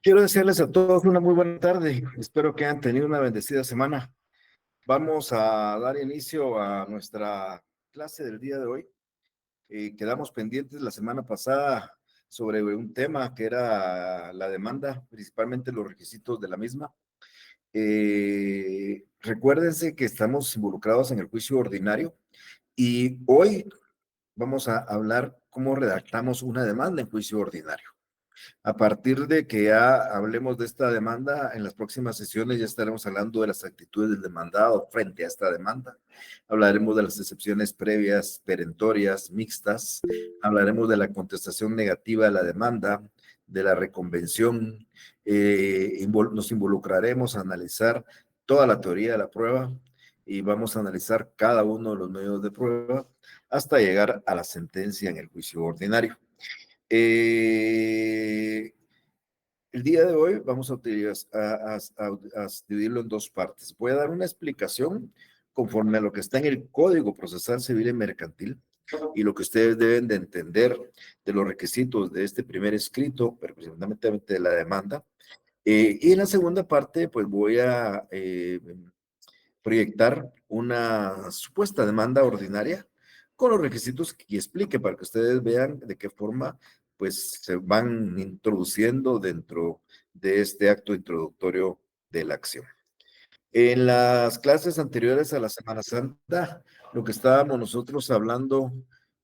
Quiero desearles a todos una muy buena tarde. Espero que hayan tenido una bendecida semana. Vamos a dar inicio a nuestra clase del día de hoy. Quedamos pendientes la semana pasada sobre un tema que era la demanda, principalmente los requisitos de la misma. Recuérdense que estamos involucrados en el juicio ordinario y hoy vamos a hablar cómo redactamos una demanda en juicio ordinario. A partir de que ya hablemos de esta demanda, en las próximas sesiones ya estaremos hablando de las actitudes del demandado frente a esta demanda. Hablaremos de las excepciones previas, perentorias, mixtas. Hablaremos de la contestación negativa de la demanda, de la reconvención. Nos involucraremos a analizar toda la teoría de la prueba y vamos a analizar cada uno de los medios de prueba hasta llegar a la sentencia en el juicio ordinario. Eh, el día de hoy vamos a dividirlo en dos partes. Voy a dar una explicación conforme a lo que está en el Código Procesal Civil y Mercantil y lo que ustedes deben de entender de los requisitos de este primer escrito, pero principalmente de la demanda. Y en la segunda parte, pues voy a proyectar una supuesta demanda ordinaria con los requisitos que explique para que ustedes vean de qué forma pues se van introduciendo dentro de este acto introductorio de la acción. En las clases anteriores a la Semana Santa, lo que estábamos nosotros hablando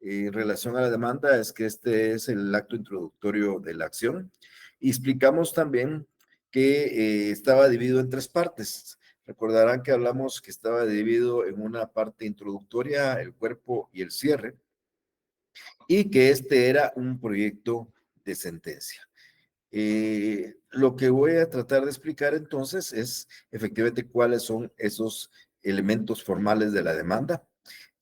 en relación a la demanda es que este es el acto introductorio de la acción y explicamos también que estaba dividido en tres partes. Recordarán que hablamos que estaba dividido en una parte introductoria, el cuerpo y el cierre, y que este era un proyecto de sentencia. Lo que voy a tratar de explicar entonces es efectivamente cuáles son esos elementos formales de la demanda.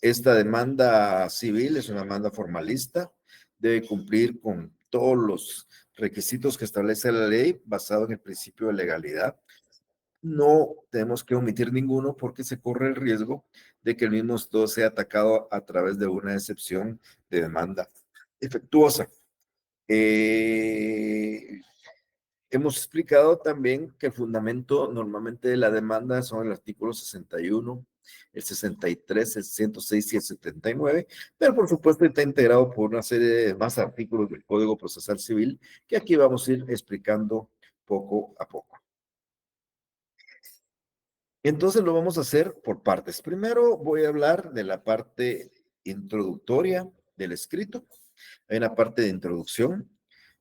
Esta demanda civil es una demanda formalista, debe cumplir con todos los requisitos que establece la ley basado en el principio de legalidad. No tenemos que omitir ninguno porque se corre el riesgo de que el mismo todo sea atacado a través de una excepción de demanda efectuosa. Eh, Hemos explicado también que el fundamento normalmente de la demanda son el artículo 61, el 63, el 106 y el 79, pero por supuesto está integrado por una serie de más artículos del Código Procesal Civil que aquí vamos a ir explicando poco a poco. Entonces lo vamos a hacer por partes. Primero voy a hablar de la parte introductoria del escrito. Hay una parte de introducción.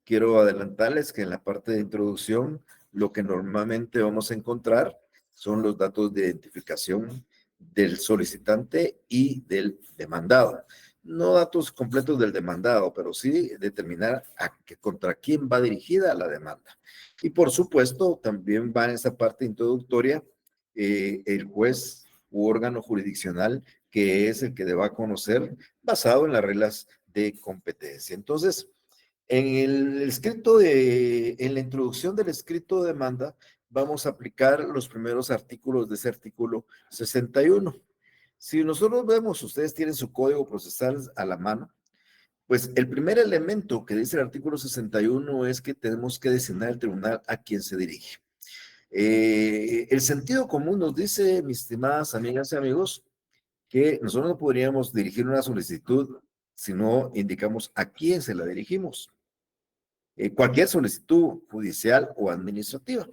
Quiero adelantarles que en la parte de introducción lo que normalmente vamos a encontrar son los datos de identificación del solicitante y del demandado. No datos completos del demandado, pero sí determinar contra quién va dirigida la demanda. Y por supuesto, también va en esa parte introductoria el juez u órgano jurisdiccional que es el que deba conocer basado en las reglas de competencia. Entonces, en la introducción del escrito de demanda, vamos a aplicar los primeros artículos de ese artículo 61. Si nosotros vemos, ustedes tienen su código procesal a la mano, pues el primer elemento que dice el artículo 61 es que tenemos que designar el tribunal a quien se dirige. El sentido común nos dice, mis estimadas amigas y amigos, que nosotros no podríamos dirigir una solicitud si no indicamos a quién se la dirigimos. Cualquier solicitud judicial o administrativa.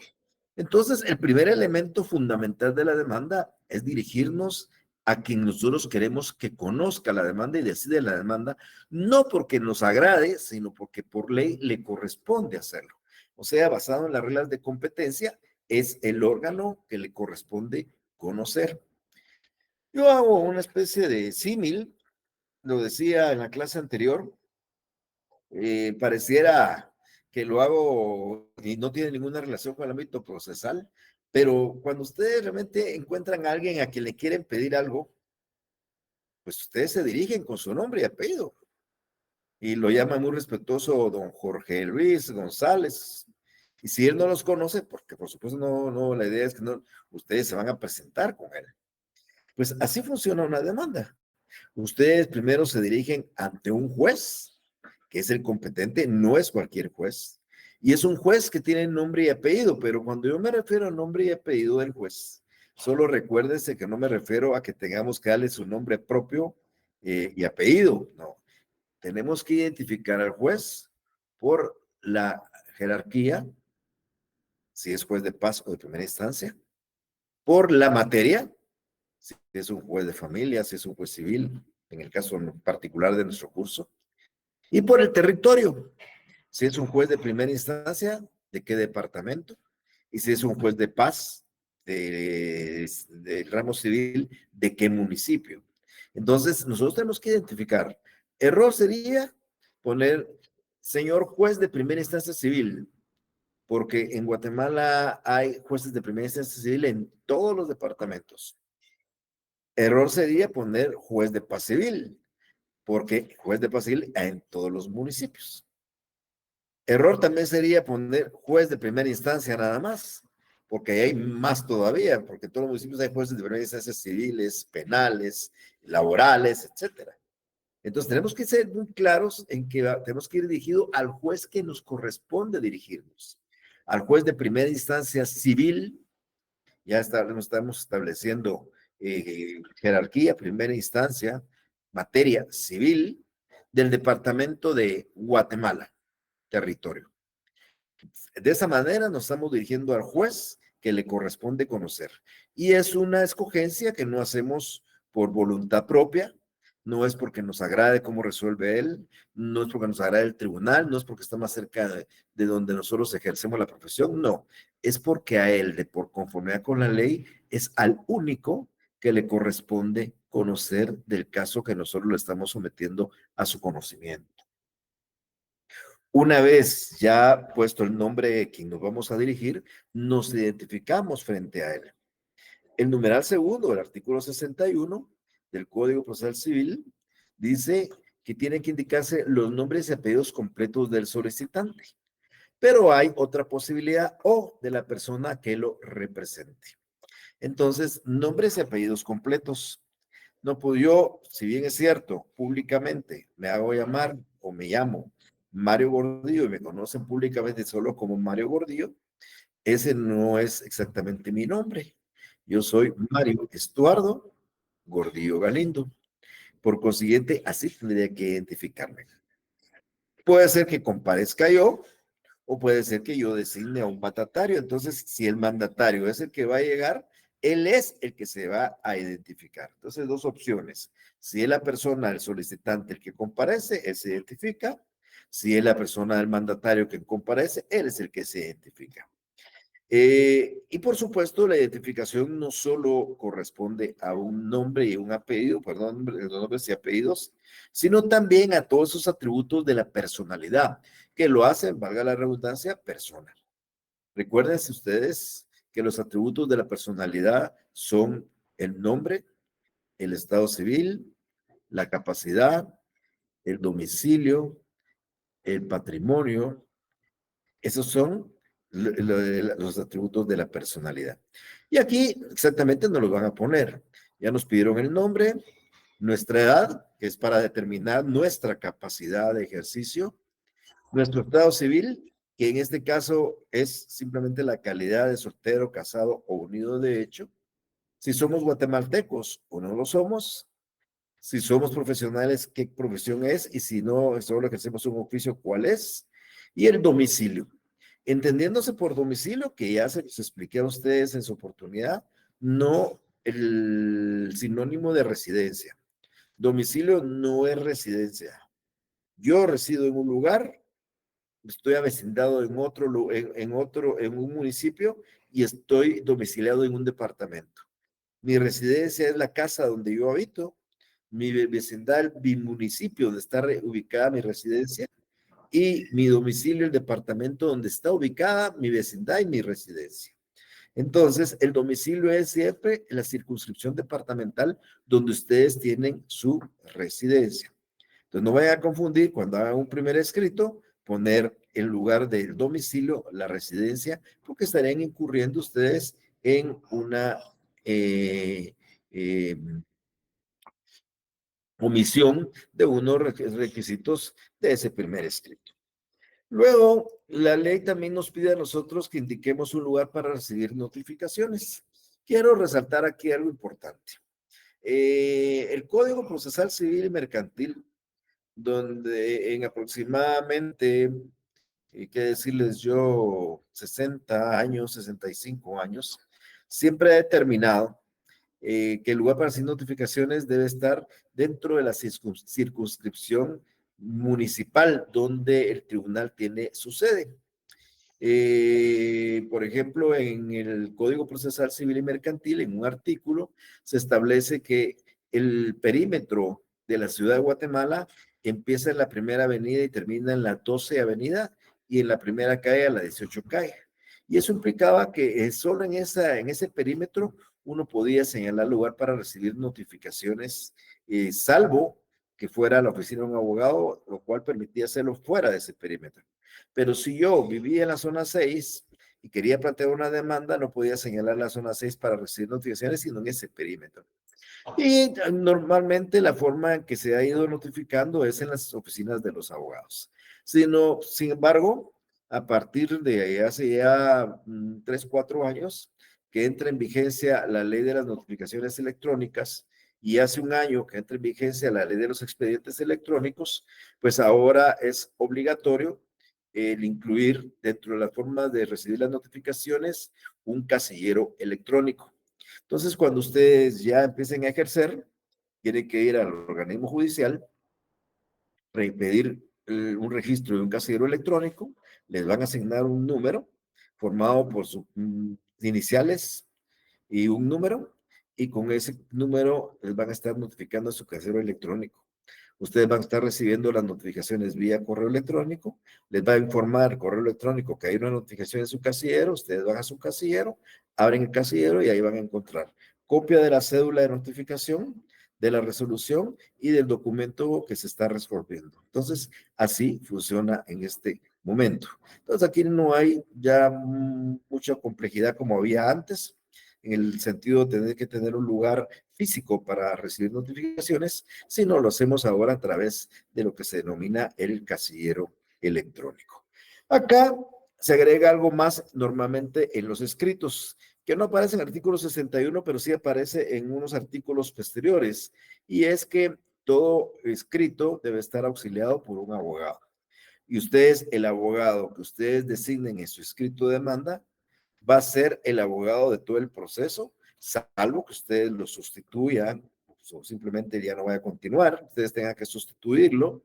Entonces, el primer elemento fundamental de la demanda es dirigirnos a quien nosotros queremos que conozca la demanda y decide la demanda, no porque nos agrade, sino porque por ley le corresponde hacerlo. O sea, basado en las reglas de competencia, es el órgano que le corresponde conocer. Yo hago una especie de símil, lo decía en la clase anterior, pareciera que lo hago y no tiene ninguna relación con el ámbito procesal, pero cuando ustedes realmente encuentran a alguien a quien le quieren pedir algo, pues ustedes se dirigen con su nombre y apellido y lo llaman muy respetuoso don Jorge Luis González. Y si él no los conoce, porque por supuesto no, la idea es que no, ustedes se van a presentar con él. Pues así funciona una demanda. Ustedes primero se dirigen ante un juez, que es el competente, no es cualquier juez. Y es un juez que tiene nombre y apellido, pero cuando yo me refiero a nombre y apellido del juez, solo recuérdense que no me refiero a que tengamos que darle su nombre propio y apellido, no. Tenemos que identificar al juez por la jerarquía, si es juez de paz o de primera instancia, por la materia, si es un juez de familia, si es un juez civil, en el caso particular de nuestro curso, y por el territorio, si es un juez de primera instancia, de qué departamento, y si es un juez de paz del ramo civil, de qué municipio. Entonces, nosotros tenemos que identificar. Error sería poner señor juez de primera instancia civil, porque en Guatemala hay jueces de primera instancia civil en todos los departamentos. Error sería poner juez de paz civil, porque juez de paz civil hay en todos los municipios. Error también sería poner juez de primera instancia nada más, porque hay más todavía, porque en todos los municipios hay jueces de primera instancia civiles, penales, laborales, etcétera. Entonces tenemos que ser muy claros en que tenemos que ir dirigido al juez que nos corresponde dirigirnos, al juez de primera instancia civil. Ya estamos estableciendo jerarquía, primera instancia, materia civil del departamento de Guatemala, territorio. De esa manera nos estamos dirigiendo al juez que le corresponde conocer. Y es una escogencia que no hacemos por voluntad propia, no es porque nos agrade cómo resuelve él, no es porque nos agrade el tribunal, no es porque está más cerca de donde nosotros ejercemos la profesión, no, es porque a él, de por conformidad con la ley, es al único que le corresponde conocer del caso que nosotros le estamos sometiendo a su conocimiento. Una vez ya puesto el nombre de quien nos vamos a dirigir, nos identificamos frente a él. El numeral segundo del artículo 61 del Código Procesal Civil dice que tienen que indicarse los nombres y apellidos completos del solicitante, pero hay otra posibilidad o de la persona que lo represente. Entonces, nombres y apellidos completos. No, pues yo, si bien es cierto, públicamente me hago llamar o me llamo Mario Gordillo y me conocen públicamente solo como Mario Gordillo, ese no es exactamente mi nombre. Yo soy Mario Estuardo Gordillo Galindo. Por consiguiente, así tendría que identificarme. Puede ser que comparezca yo o puede ser que yo designe a un mandatario. Entonces, si el mandatario es el que va a llegar, él es el que se va a identificar. Entonces, dos opciones. Si es la persona, el solicitante, el que comparece, él se identifica. Si es la persona del mandatario que comparece, él es el que se identifica. Y por supuesto, la identificación no solo corresponde a un nombre y un apellido, perdón, nombres y apellidos, sino también a todos esos atributos de la personalidad, que lo hacen, valga la redundancia, persona. Recuérdense ustedes que los atributos de la personalidad son el nombre, el estado civil, la capacidad, el domicilio, el patrimonio. Esos son los atributos de la personalidad. Y aquí exactamente nos los van a poner. Ya nos pidieron el nombre, nuestra edad, que es para determinar nuestra capacidad de ejercicio, nuestro estado civil, que en este caso es simplemente la calidad de soltero, casado o unido de hecho, si somos guatemaltecos o no lo somos, si somos profesionales, qué profesión es, y si no, solo ejercemos un oficio, cuál es, y el domicilio. Entendiéndose por domicilio, que ya se los expliqué a ustedes en su oportunidad, no el sinónimo de residencia. Domicilio no es residencia. Yo resido en un lugar, estoy avecindado en un municipio y estoy domiciliado en un departamento. Mi residencia es la casa donde yo habito, mi vecindad, mi municipio donde está ubicada mi residencia y mi domicilio, el departamento donde está ubicada mi vecindad y mi residencia. Entonces, el domicilio es siempre la circunscripción departamental donde ustedes tienen su residencia. Entonces, no vayan a confundir cuando hagan un primer escrito, poner en lugar del domicilio la residencia, porque estarían incurriendo ustedes en una eh, eh, omisión de unos requisitos de ese primer escrito. Luego La ley también nos pide a nosotros que indiquemos un lugar para recibir notificaciones. Quiero resaltar aquí algo importante. El Código Procesal Civil y Mercantil, donde en aproximadamente, qué decirles yo, 60 años, 65 años, siempre ha determinado que el lugar para recibir notificaciones debe estar dentro de la circunscripción municipal donde el tribunal tiene su sede. Por ejemplo, en el Código Procesal Civil y Mercantil, en un artículo, se establece que el perímetro de la ciudad de Guatemala empieza en la primera avenida y termina en la 12 avenida y en la primera calle a la 18 calle. Y eso implicaba que solo en ese perímetro uno podía señalar lugar para recibir notificaciones, salvo que fuera a la oficina de un abogado, lo cual permitía hacerlo fuera de ese perímetro. Pero si yo vivía en la zona 6 y quería plantear una demanda, no podía señalar la zona 6 para recibir notificaciones, sino en ese perímetro. Y normalmente la forma en que se ha ido notificando es en las oficinas de los abogados. Sin embargo, a partir de hace ya 3, 4 años que entra en vigencia la ley de las notificaciones electrónicas y hace un año que entra en vigencia la ley de los expedientes electrónicos, pues ahora es obligatorio el incluir dentro de la forma de recibir las notificaciones un casillero electrónico. Entonces, cuando ustedes ya empiecen a ejercer, tienen que ir al organismo judicial, pedir un registro de un casillero electrónico, les van a asignar un número formado por sus iniciales y un número, y con ese número les van a estar notificando a su casillero electrónico. Ustedes van a estar recibiendo las notificaciones vía correo electrónico, les va a informar correo electrónico que hay una notificación en su casillero, ustedes van a su casillero, abren el casillero y ahí van a encontrar copia de la cédula de notificación, de la resolución y del documento que se está resolviendo. Entonces, así funciona en este momento. Entonces, aquí no hay ya mucha complejidad como había antes, en el sentido de tener que tener un lugar físico para recibir notificaciones, sino lo hacemos ahora a través de lo que se denomina el casillero electrónico. Acá se agrega algo más normalmente en los escritos, que no aparece en el artículo 61, pero sí aparece en unos artículos posteriores, y es que todo escrito debe estar auxiliado por un abogado. Y ustedes, el abogado que ustedes designen en su escrito de demanda, va a ser el abogado de todo el proceso, salvo que ustedes lo sustituyan o simplemente ya no vaya a continuar, ustedes tengan que sustituirlo,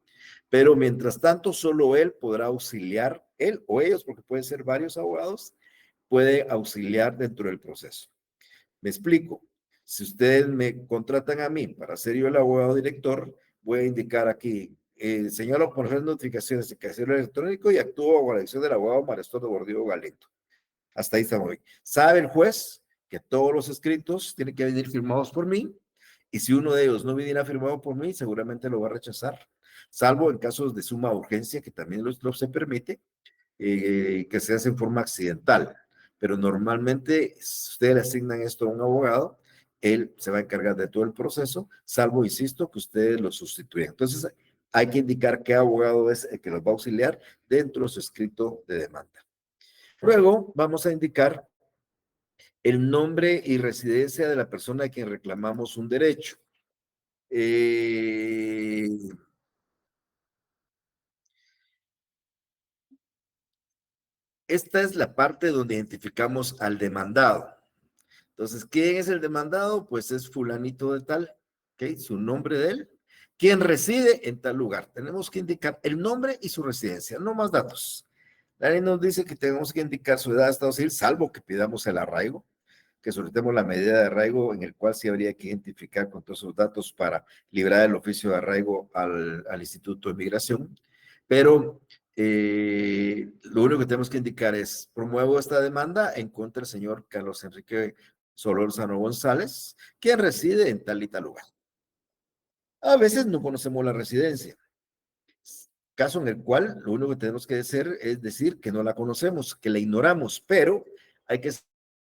pero mientras tanto solo él podrá auxiliar, él o ellos, porque pueden ser varios abogados, puede auxiliar dentro del proceso. Me explico. Si ustedes me contratan a mí para ser yo el abogado director, voy a indicar aquí, señalo por las notificaciones de casillero electrónico y actúo bajo la dirección del abogado Marestordo Gordillo Galindo. Hasta ahí estamos bien. Sabe el juez que todos los escritos tienen que venir firmados por mí, y si uno de ellos no viniera firmado por mí, seguramente lo va a rechazar, salvo en casos de suma urgencia, que también lo se permite, que se hace en forma accidental. Pero normalmente, si ustedes le asignan esto a un abogado, él se va a encargar de todo el proceso, salvo, insisto, que ustedes lo sustituyan. Entonces, hay que indicar qué abogado es el que los va a auxiliar dentro de su escrito de demanda. Luego vamos a indicar el nombre y residencia de la persona a quien reclamamos un derecho. Eh, Esta es la parte donde identificamos al demandado. Entonces, ¿quién es el demandado? Pues es fulanito de tal, ¿ok? Su nombre de él. ¿Quién reside en tal lugar? Tenemos que indicar el nombre y su residencia, no más datos. La ley nos dice que tenemos que indicar su edad de estado civil, salvo que pidamos el arraigo, que solicitemos la medida de arraigo, en el cual sí habría que identificar con todos sus datos para librar el oficio de arraigo al Instituto de Migración. Pero lo único que tenemos que indicar es: promuevo esta demanda en contra del señor Carlos Enrique Solórzano González, quien reside en tal y tal lugar. A veces no conocemos la residencia, caso en el cual lo único que tenemos que hacer es decir que no la conocemos, que la ignoramos, pero hay que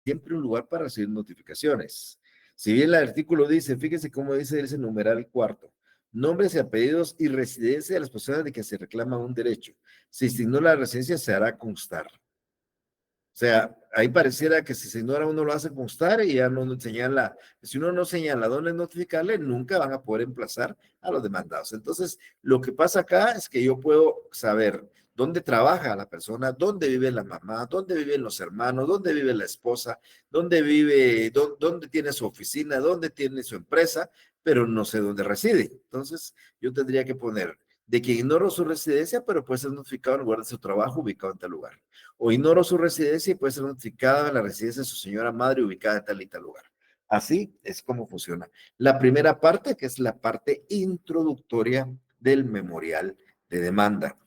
siempre un lugar para recibir notificaciones. Si bien el artículo dice, fíjese cómo dice ese numeral cuarto, nombres y apellidos y residencia de las personas de que se reclama un derecho. Si se ignora la residencia, se hará constar. O sea, ahí pareciera que si se ignora uno lo hace constar y ya no señala, si uno no señala dónde notificarle, nunca van a poder emplazar a los demandados. Entonces, lo que pasa acá es que yo puedo saber dónde trabaja la persona, dónde vive la mamá, dónde viven los hermanos, dónde vive la esposa, dónde vive, dónde tiene su oficina, dónde tiene su empresa, pero no sé dónde reside. Entonces, yo tendría que poner de que ignoro su residencia, pero puede ser notificado en lugar de su trabajo ubicado en tal lugar, o ignoro su residencia y puede ser notificada en la residencia de su señora madre ubicada en tal y tal lugar. Así es como funciona. La primera parte, que es la parte introductoria del memorial de demanda.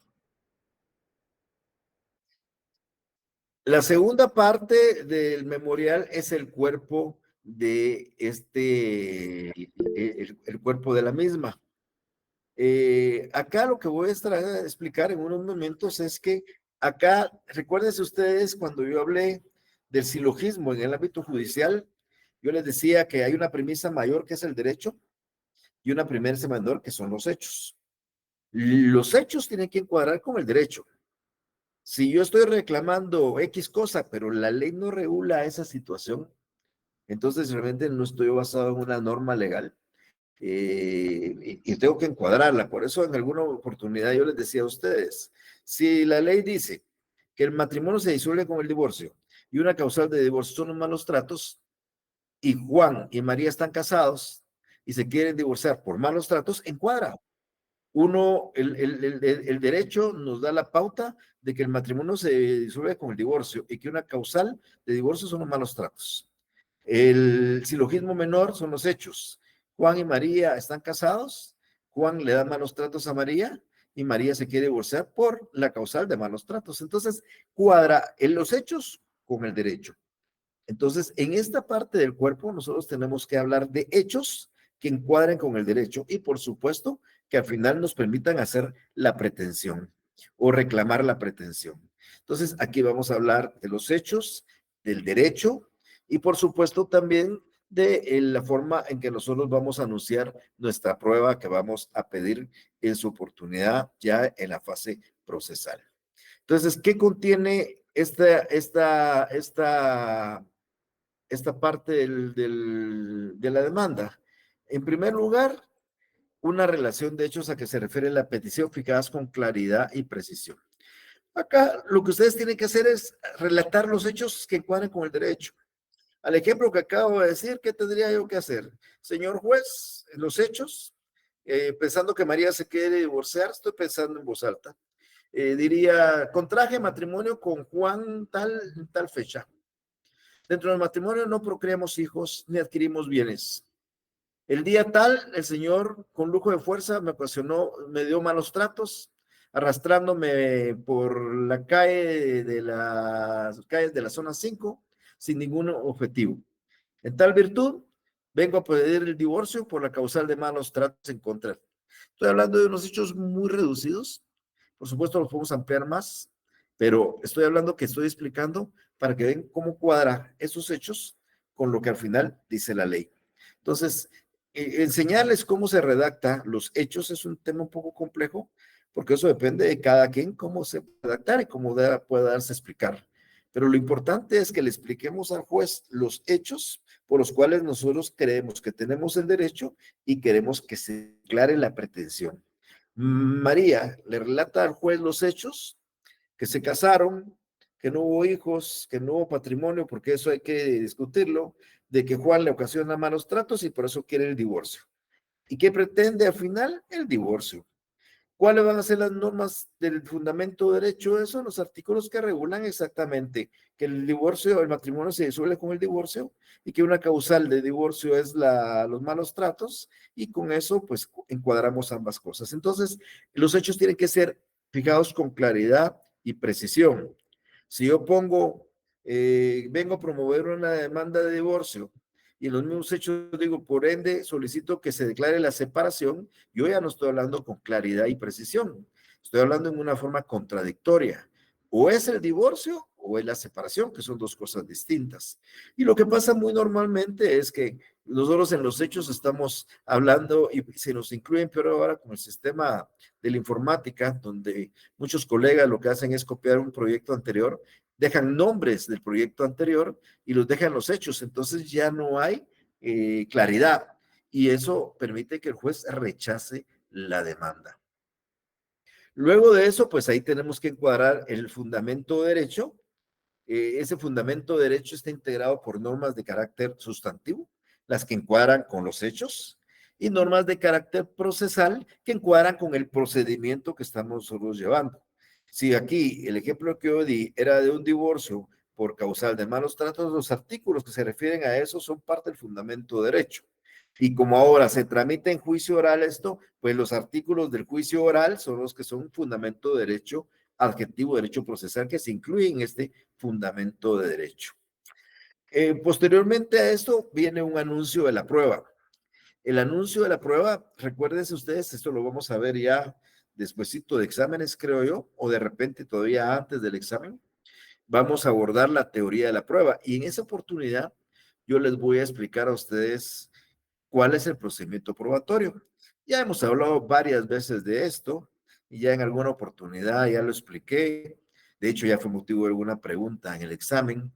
La segunda parte del memorial es el cuerpo de el cuerpo de la misma. Acá lo que voy a explicar en unos momentos es que acá, recuérdense ustedes cuando yo hablé del silogismo en el ámbito judicial, yo les decía que hay una premisa mayor que es el derecho y una premisa menor que son los hechos. Los hechos tienen que encuadrar con el derecho. Si yo estoy reclamando X cosa, pero la ley no regula esa situación, entonces realmente no estoy basado en una norma legal y tengo que encuadrarla. Por eso en alguna oportunidad yo les decía a ustedes, si la ley dice que el matrimonio se disuelve con el divorcio y una causal de divorcio son los malos tratos, y Juan y María están casados y se quieren divorciar por malos tratos, encuadra. Uno, el derecho nos da la pauta de que el matrimonio se disuelve con el divorcio y que una causal de divorcio son los malos tratos. El silogismo menor son los hechos. Juan y María están casados, Juan le da malos tratos a María y María se quiere divorciar por la causal de malos tratos. Entonces, cuadra en los hechos con el derecho. Entonces, en esta parte del cuerpo nosotros tenemos que hablar de hechos que encuadren con el derecho y, por supuesto, que al final nos permitan hacer la pretensión o reclamar la pretensión. Entonces, aquí vamos a hablar de los hechos, del derecho y, por supuesto, también de la forma en que nosotros vamos a anunciar nuestra prueba que vamos a pedir en su oportunidad ya en la fase procesal. Entonces, ¿qué contiene esta parte de la demanda? En primer lugar, una relación de hechos a que se refiere la petición fijadas con claridad y precisión. Acá lo que ustedes tienen que hacer es relatar los hechos que encuadren con el derecho. Al ejemplo que acabo de decir, ¿qué tendría yo que hacer? Señor juez, los hechos, pensando que María se quiere divorciar, estoy pensando en voz alta. Diría, contraje matrimonio con Juan tal fecha. Dentro del matrimonio no procreamos hijos ni adquirimos bienes. El día tal, el Señor, con lujo de fuerza, me ocasionó, me dio malos tratos, arrastrándome por la calle de las calles de la zona 5 sin ningún objetivo. En tal virtud, vengo a pedir el divorcio por la causal de malos tratos en contra. Estoy hablando de unos hechos muy reducidos. Por supuesto, los podemos ampliar más, pero estoy hablando que estoy explicando para que vean cómo cuadra esos hechos con lo que al final dice la ley. Entonces, enseñarles cómo se redacta los hechos es un tema un poco complejo, porque eso depende de cada quien, cómo se puede redactar y cómo pueda darse a explicar. Pero lo importante es que le expliquemos al juez los hechos por los cuales nosotros creemos que tenemos el derecho y queremos que se declare la pretensión. María le relata al juez los hechos, que se casaron, que no hubo hijos, que no hubo patrimonio, porque eso hay que discutirlo, de que Juan le ocasiona malos tratos y por eso quiere el divorcio. ¿Y qué pretende al final? El divorcio. ¿Cuáles van a ser las normas del fundamento derecho? Esos son los artículos que regulan exactamente que el divorcio, el matrimonio se disuelve con el divorcio y que una causal de divorcio es los malos tratos y con eso pues encuadramos ambas cosas. Entonces, los hechos tienen que ser fijados con claridad y precisión. Si yo pongo, vengo a promover una demanda de divorcio y en los mismos hechos digo, por ende, solicito que se declare la separación, yo ya no estoy hablando con claridad y precisión, estoy hablando en una forma contradictoria. O es el divorcio o es la separación, que son dos cosas distintas. Y lo que pasa muy normalmente es que Nosotros en los hechos estamos hablando y se nos incluyen peor ahora con el sistema de la informática, donde muchos colegas lo que hacen es copiar un proyecto anterior, dejan nombres del proyecto anterior y los dejan los hechos. Entonces ya no hay claridad y eso permite que el juez rechace la demanda. Luego de eso, pues ahí tenemos que encuadrar el fundamento de derecho. Ese fundamento de derecho está integrado por normas de carácter sustantivo, las que encuadran con los hechos, y normas de carácter procesal que encuadran con el procedimiento que estamos nosotros llevando. Si aquí el ejemplo que yo di era de un divorcio por causal de malos tratos, los artículos que se refieren a eso son parte del fundamento de derecho. Y como ahora se tramita en juicio oral esto, pues los artículos del juicio oral son los que son fundamento de derecho adjetivo derecho procesal que se incluye en este fundamento de derecho. Posteriormente a esto viene un anuncio de la prueba. El anuncio de la prueba, recuérdense ustedes, esto lo vamos a ver ya despuesito de exámenes, creo yo, o de repente todavía antes del examen, vamos a abordar la teoría de la prueba. Y en esa oportunidad yo les voy a explicar a ustedes cuál es el procedimiento probatorio. Ya hemos hablado varias veces de esto y ya en alguna oportunidad ya lo expliqué. De hecho, ya fue motivo de alguna pregunta en el examen.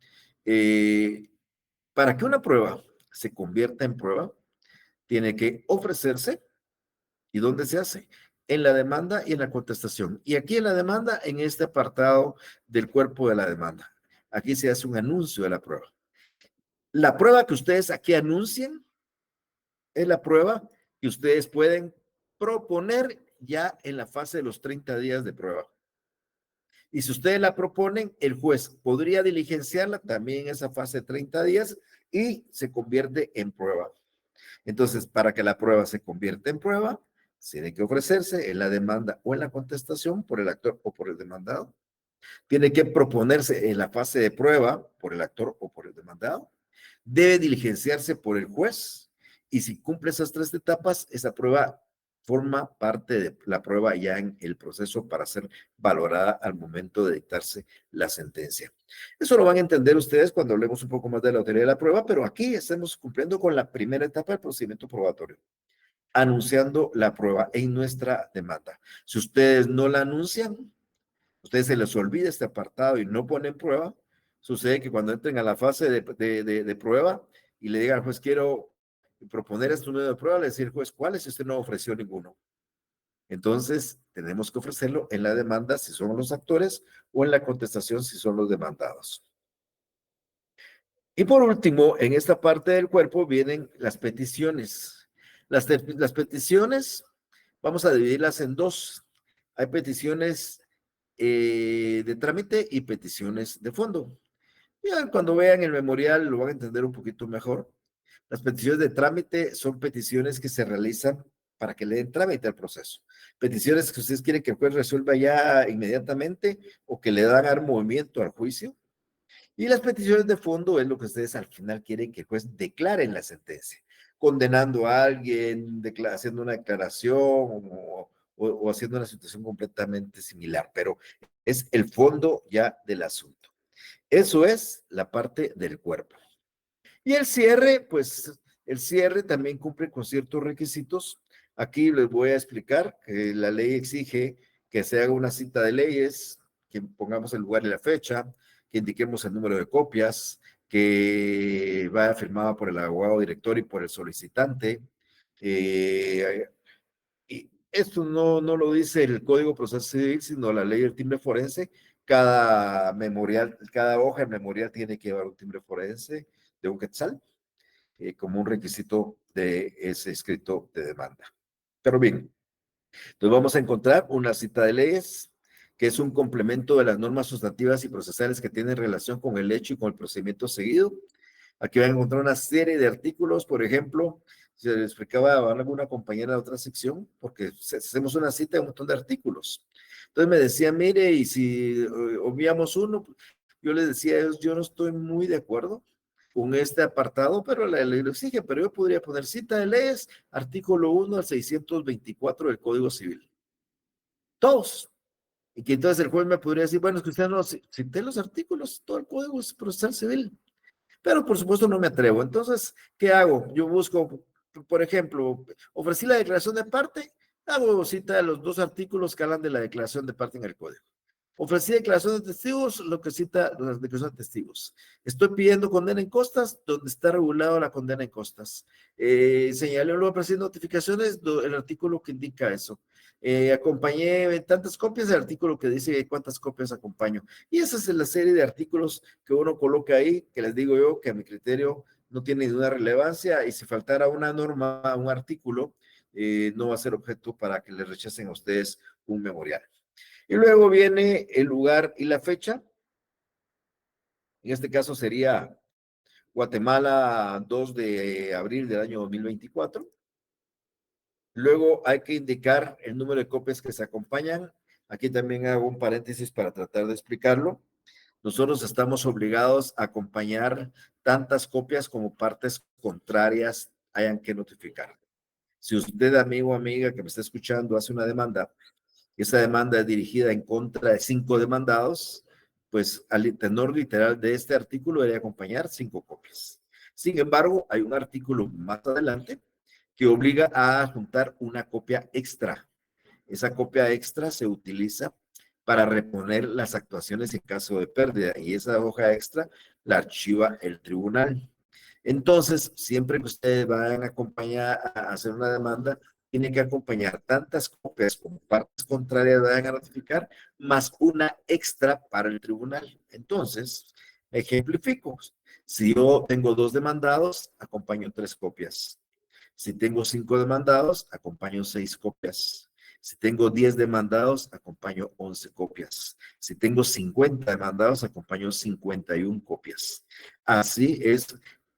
Para que una prueba se convierta en prueba, tiene que ofrecerse. ¿Y dónde se hace? En la demanda y en la contestación. Y aquí en la demanda, en este apartado del cuerpo de la demanda. Aquí se hace un anuncio de la prueba. La prueba que ustedes aquí anuncien es la prueba que ustedes pueden proponer ya en la fase de los 30 días de prueba. Y si ustedes la proponen, el juez podría diligenciarla también en esa fase de 30 días y se convierte en prueba. Entonces, para que la prueba se convierta en prueba, tiene que ofrecerse en la demanda o en la contestación por el actor o por el demandado. Tiene que proponerse en la fase de prueba por el actor o por el demandado. Debe diligenciarse por el juez y si cumple esas tres etapas, esa prueba forma parte de la prueba ya en el proceso para ser valorada al momento de dictarse la sentencia. Eso lo van a entender ustedes cuando hablemos un poco más de la teoría de la prueba, pero aquí estamos cumpliendo con la primera etapa del procedimiento probatorio, anunciando la prueba en nuestra demanda. Si ustedes no la anuncian, ustedes se les olvida este apartado y no ponen prueba, sucede que cuando entren a la fase de prueba y le digan al juez, quiero proponer este número de prueba, le decir, juez, ¿cuál es? Si usted no ofreció ninguno. Entonces, tenemos que ofrecerlo en la demanda si son los actores o en la contestación si son los demandados. Y por último, en esta parte del cuerpo vienen las peticiones. Las peticiones, vamos a dividirlas en dos. Hay peticiones de trámite y peticiones de fondo. Ya cuando vean el memorial lo van a entender un poquito mejor. Las peticiones de trámite son peticiones que se realizan para que le den trámite al proceso. Peticiones que ustedes quieren que el juez resuelva ya inmediatamente o que le dan dar movimiento al juicio. Y las peticiones de fondo es lo que ustedes al final quieren que el juez declare en la sentencia, condenando a alguien, haciendo una declaración o haciendo una situación completamente similar, pero es el fondo ya del asunto. Eso es la parte del cuerpo. Y el cierre, pues el cierre también cumple con ciertos requisitos. Aquí les voy a explicar que la ley exige que se haga una cita de leyes, que pongamos el lugar y la fecha, que indiquemos el número de copias, que vaya firmada por el abogado director y por el solicitante. Y esto no lo dice el Código Procesal Civil, sino la ley del timbre forense. Cada memorial, cada hoja de memorial tiene que llevar un timbre forense de un quetzal como un requisito de ese escrito de demanda. Pero bien, entonces vamos a encontrar una cita de leyes que es un complemento de las normas sustantivas y procesales que tienen relación con el hecho y con el procedimiento seguido. Aquí van a encontrar una serie de artículos, por ejemplo, se le explicaba a alguna compañera de otra sección, porque hacemos una cita de un montón de artículos. Entonces me decía, mire, y si obviamos uno, yo les decía, yo no estoy muy de acuerdo con este apartado, pero la ley lo exige, pero yo podría poner cita de leyes, artículo 1 al 624 del Código Civil. Todos. Y que entonces el juez me podría decir, bueno, es que usted no cité los artículos, todo el Código Procesal Civil. pero por supuesto no me atrevo. Entonces, ¿qué hago? Yo busco, por ejemplo, ofrecí la declaración de parte, hago cita de los dos artículos que hablan de la declaración de parte en el código. Ofrecí declaración de testigos, lo que cita la declaración de testigos. Estoy pidiendo condena en costas, donde está regulado la condena en costas. Señalé luego ofrecí notificaciones, el artículo que indica eso. Acompañé tantas copias, el artículo que dice cuántas copias acompaño. Y esa es la serie de artículos que uno coloca ahí, que les digo yo que a mi criterio no tiene ninguna relevancia y si faltara una norma, un artículo, no va a ser objeto para que les rechacen a ustedes un memorial. Y luego viene el lugar y la fecha. En este caso sería Guatemala 2 de abril del año 2024. Luego hay que indicar el número de copias que se acompañan. Aquí también hago un paréntesis para tratar de explicarlo. Nosotros estamos obligados a acompañar tantas copias como partes contrarias hayan que notificar. Si usted, amigo o amiga que me está escuchando, hace una demanda, esa demanda es dirigida en contra de 5 demandados, pues al tenor literal de este artículo debe acompañar 5 copias. Sin embargo, hay un artículo más adelante que obliga a juntar una copia extra. Esa copia extra se utiliza para reponer las actuaciones en caso de pérdida y esa hoja extra la archiva el tribunal. Entonces, siempre que ustedes vayan a acompañar a hacer una demanda, tiene que acompañar tantas copias como partes contrarias vayan a ratificar, más una extra para el tribunal. Entonces, ejemplifico. Si yo tengo 2 demandados, acompaño 3 copias. Si tengo 5 demandados, acompaño 6 copias. Si tengo 10 demandados, acompaño 11 copias. Si tengo 50 demandados, acompaño 51 copias. Así es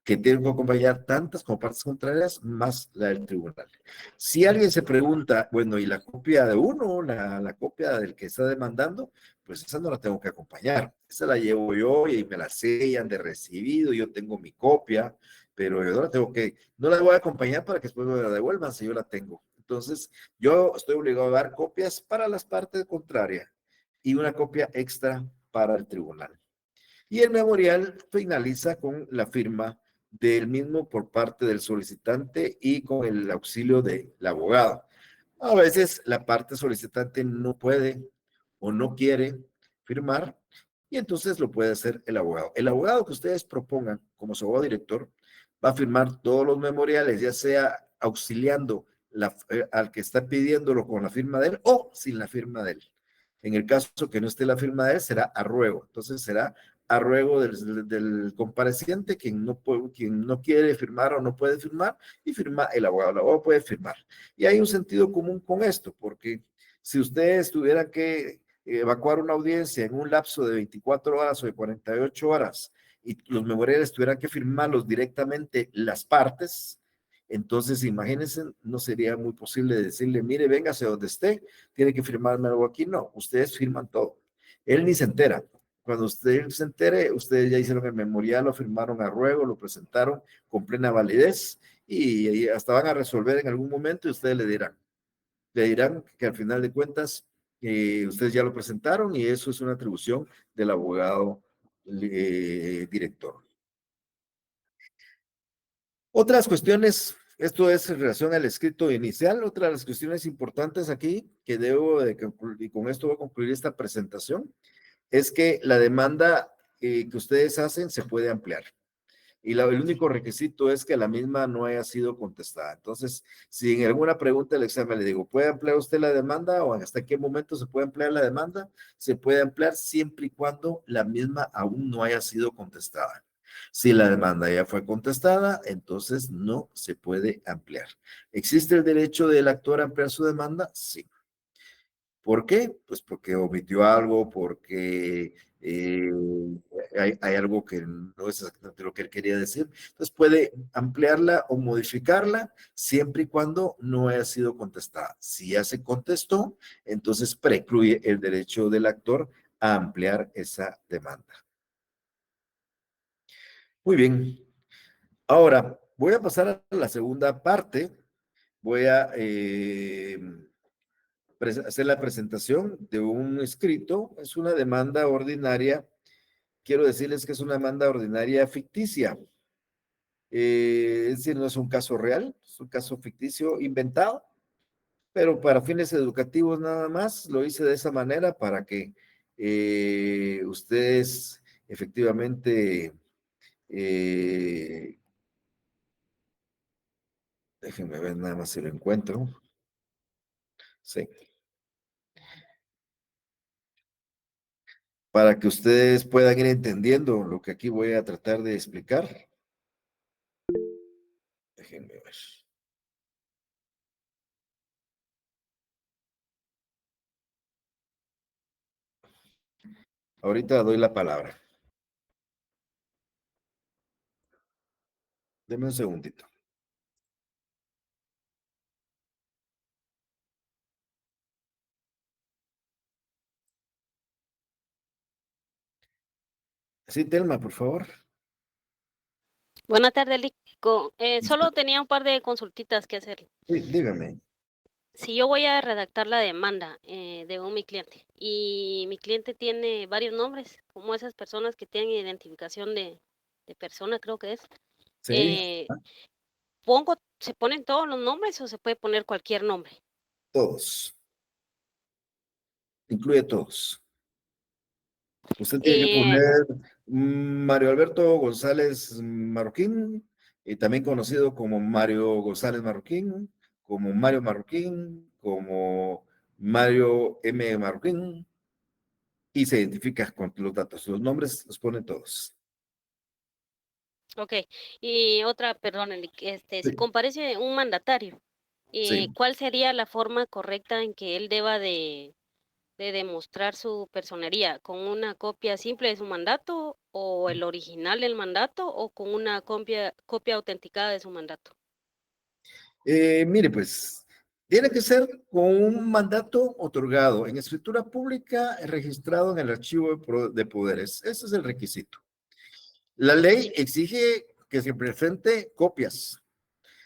que tengo que acompañar tantas como partes contrarias más la del tribunal. Si alguien se pregunta, bueno, ¿y la copia de uno, la copia del que está demandando? Pues esa no la tengo que acompañar. Esa la llevo yo y me la sellan de recibido, yo tengo mi copia, pero yo no la tengo que, no la voy a acompañar para que después me la devuelvan si yo la tengo. Entonces, yo estoy obligado a dar copias para las partes contrarias y una copia extra para el tribunal. Y el memorial finaliza con la firma del mismo por parte del solicitante y con el auxilio del abogado. A veces la parte solicitante no puede o no quiere firmar y entonces lo puede hacer el abogado. El abogado que ustedes propongan como su abogado director va a firmar todos los memoriales, ya sea auxiliando al que está pidiéndolo con la firma de él o sin la firma de él. En el caso que no esté la firma de él, será a ruego. Entonces será a ruego del compareciente, quien no quiere firmar o no puede firmar, y firma el abogado puede firmar. Y hay un sentido común con esto, porque si ustedes tuvieran que evacuar una audiencia en un lapso de 24 horas o de 48 horas y los memoriales tuvieran que firmarlos directamente las partes, entonces imagínense, no sería muy posible decirle, mire, véngase donde esté, tiene que firmarme algo aquí. No, ustedes firman todo. Él ni se entera. Cuando usted se entere, ustedes ya hicieron el memorial, lo firmaron a ruego, lo presentaron con plena validez y hasta van a resolver en algún momento y ustedes le dirán que al final de cuentas ustedes ya lo presentaron y eso es una atribución del abogado director. Otras cuestiones, esto es en relación al escrito inicial, otra de las cuestiones importantes aquí que debo de concluir, y con esto voy a concluir esta presentación, es que la demanda que ustedes hacen se puede ampliar. Y el único requisito es que la misma no haya sido contestada. Entonces, si en alguna pregunta del examen le digo, ¿puede ampliar usted la demanda o hasta qué momento se puede ampliar la demanda? Se puede ampliar siempre y cuando la misma aún no haya sido contestada. Si la demanda ya fue contestada, entonces no se puede ampliar. ¿Existe el derecho del actor a ampliar su demanda? Sí. ¿Por qué? Pues porque omitió algo, porque hay algo que no es exactamente lo que él quería decir. Entonces puede ampliarla o modificarla siempre y cuando no haya sido contestada. Si ya se contestó, entonces precluye el derecho del actor a ampliar esa demanda. Muy bien. Ahora, voy a pasar a la segunda parte. Voy a hacer la presentación de un escrito, es una demanda ordinaria quiero decirles que es una demanda ordinaria ficticia. Es decir, no es un caso real, es un caso ficticio inventado, pero para fines educativos nada más lo hice de esa manera para que ustedes efectivamente, eh, déjenme ver nada más si lo encuentro. Sí, para que ustedes puedan ir entendiendo lo que aquí voy a tratar de explicar. Déjenme ver. Ahorita doy la palabra. Deme un segundito. Sí, Telma, por favor. Buenas tardes, Lico. Solo tenía un par de consultitas que hacer. Sí, dígame. Si yo voy a redactar la demanda de mi cliente y mi cliente tiene varios nombres, como esas personas que tienen identificación de persona, creo que es, Sí, eh, ¿se ponen todos los nombres o se puede poner cualquier nombre? todos. Incluye todos. Usted tiene que Eh, poner Mario Alberto González Marroquín, y también conocido como Mario González Marroquín, como Mario Marroquín, como Mario M. Marroquín, y se identifica con los datos. Los nombres los pone todos. ok. Y otra, perdón, si Sí, comparece un mandatario, sí. ¿cuál sería la forma correcta en que él deba de demostrar su personería? ¿Con una copia simple de su mandato o el original del mandato o con una copia autenticada de su mandato? Mire, pues, tiene que ser con un mandato otorgado en escritura pública registrado en el archivo de poderes. Ese es el requisito. La ley exige que se presente copias.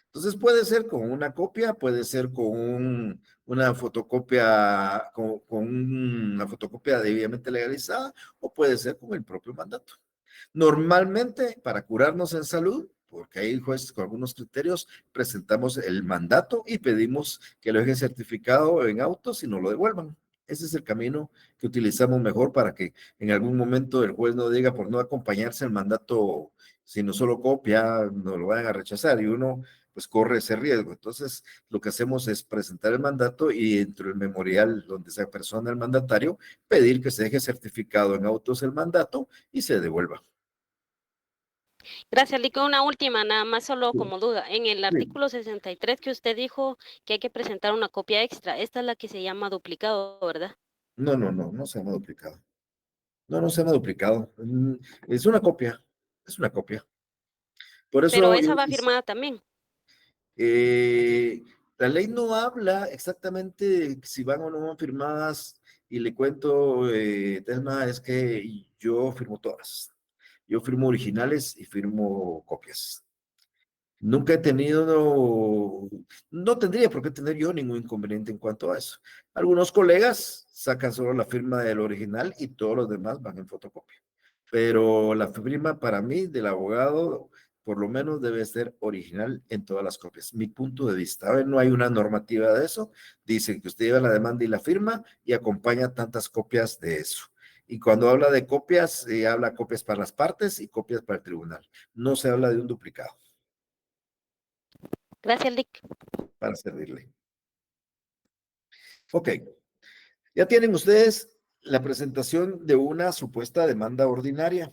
Entonces puede ser con una copia, puede ser con una fotocopia, con una fotocopia debidamente legalizada, o puede ser con el propio mandato. Normalmente, para curarnos en salud, porque hay jueces con algunos criterios, presentamos el mandato y pedimos que lo dejen certificado en autos y no lo devuelvan. Ese es el camino que utilizamos mejor para que en algún momento el juez no diga por no acompañarse el mandato, sino solo copia, no lo vayan a rechazar y uno pues corre ese riesgo. Entonces, lo que hacemos es presentar el mandato y dentro del memorial donde se persona el mandatario, pedir que se deje certificado en autos el mandato y se devuelva. Gracias, Lico. Una última, nada más solo Sí, como duda. En el sí. artículo 63 que usted dijo que hay que presentar una copia extra, esta es la que se llama duplicado, ¿verdad? No, no, no, no se llama duplicado. No, no se llama duplicado. Es una copia, es una copia. Por Pero eso esa va firmada también. eh, la ley no habla exactamente de si van o no firmadas y le cuento, Telma, es que yo firmo todas. Yo firmo originales y firmo copias. Nunca he tenido, no tendría por qué tener yo ningún inconveniente en cuanto a eso. Algunos colegas sacan solo la firma del original y todos los demás van en fotocopia. Pero la firma para mí del abogado, por lo menos debe ser original en todas las copias. Mi punto de vista. A ver, no hay una normativa de eso. Dice que usted lleva la demanda y la firma y acompaña tantas copias de eso. Y cuando habla de copias, habla copias para las partes y copias para el tribunal. No se habla de un duplicado, Gracias, Lic. para servirle. Ok, ya tienen ustedes la presentación de una supuesta demanda ordinaria.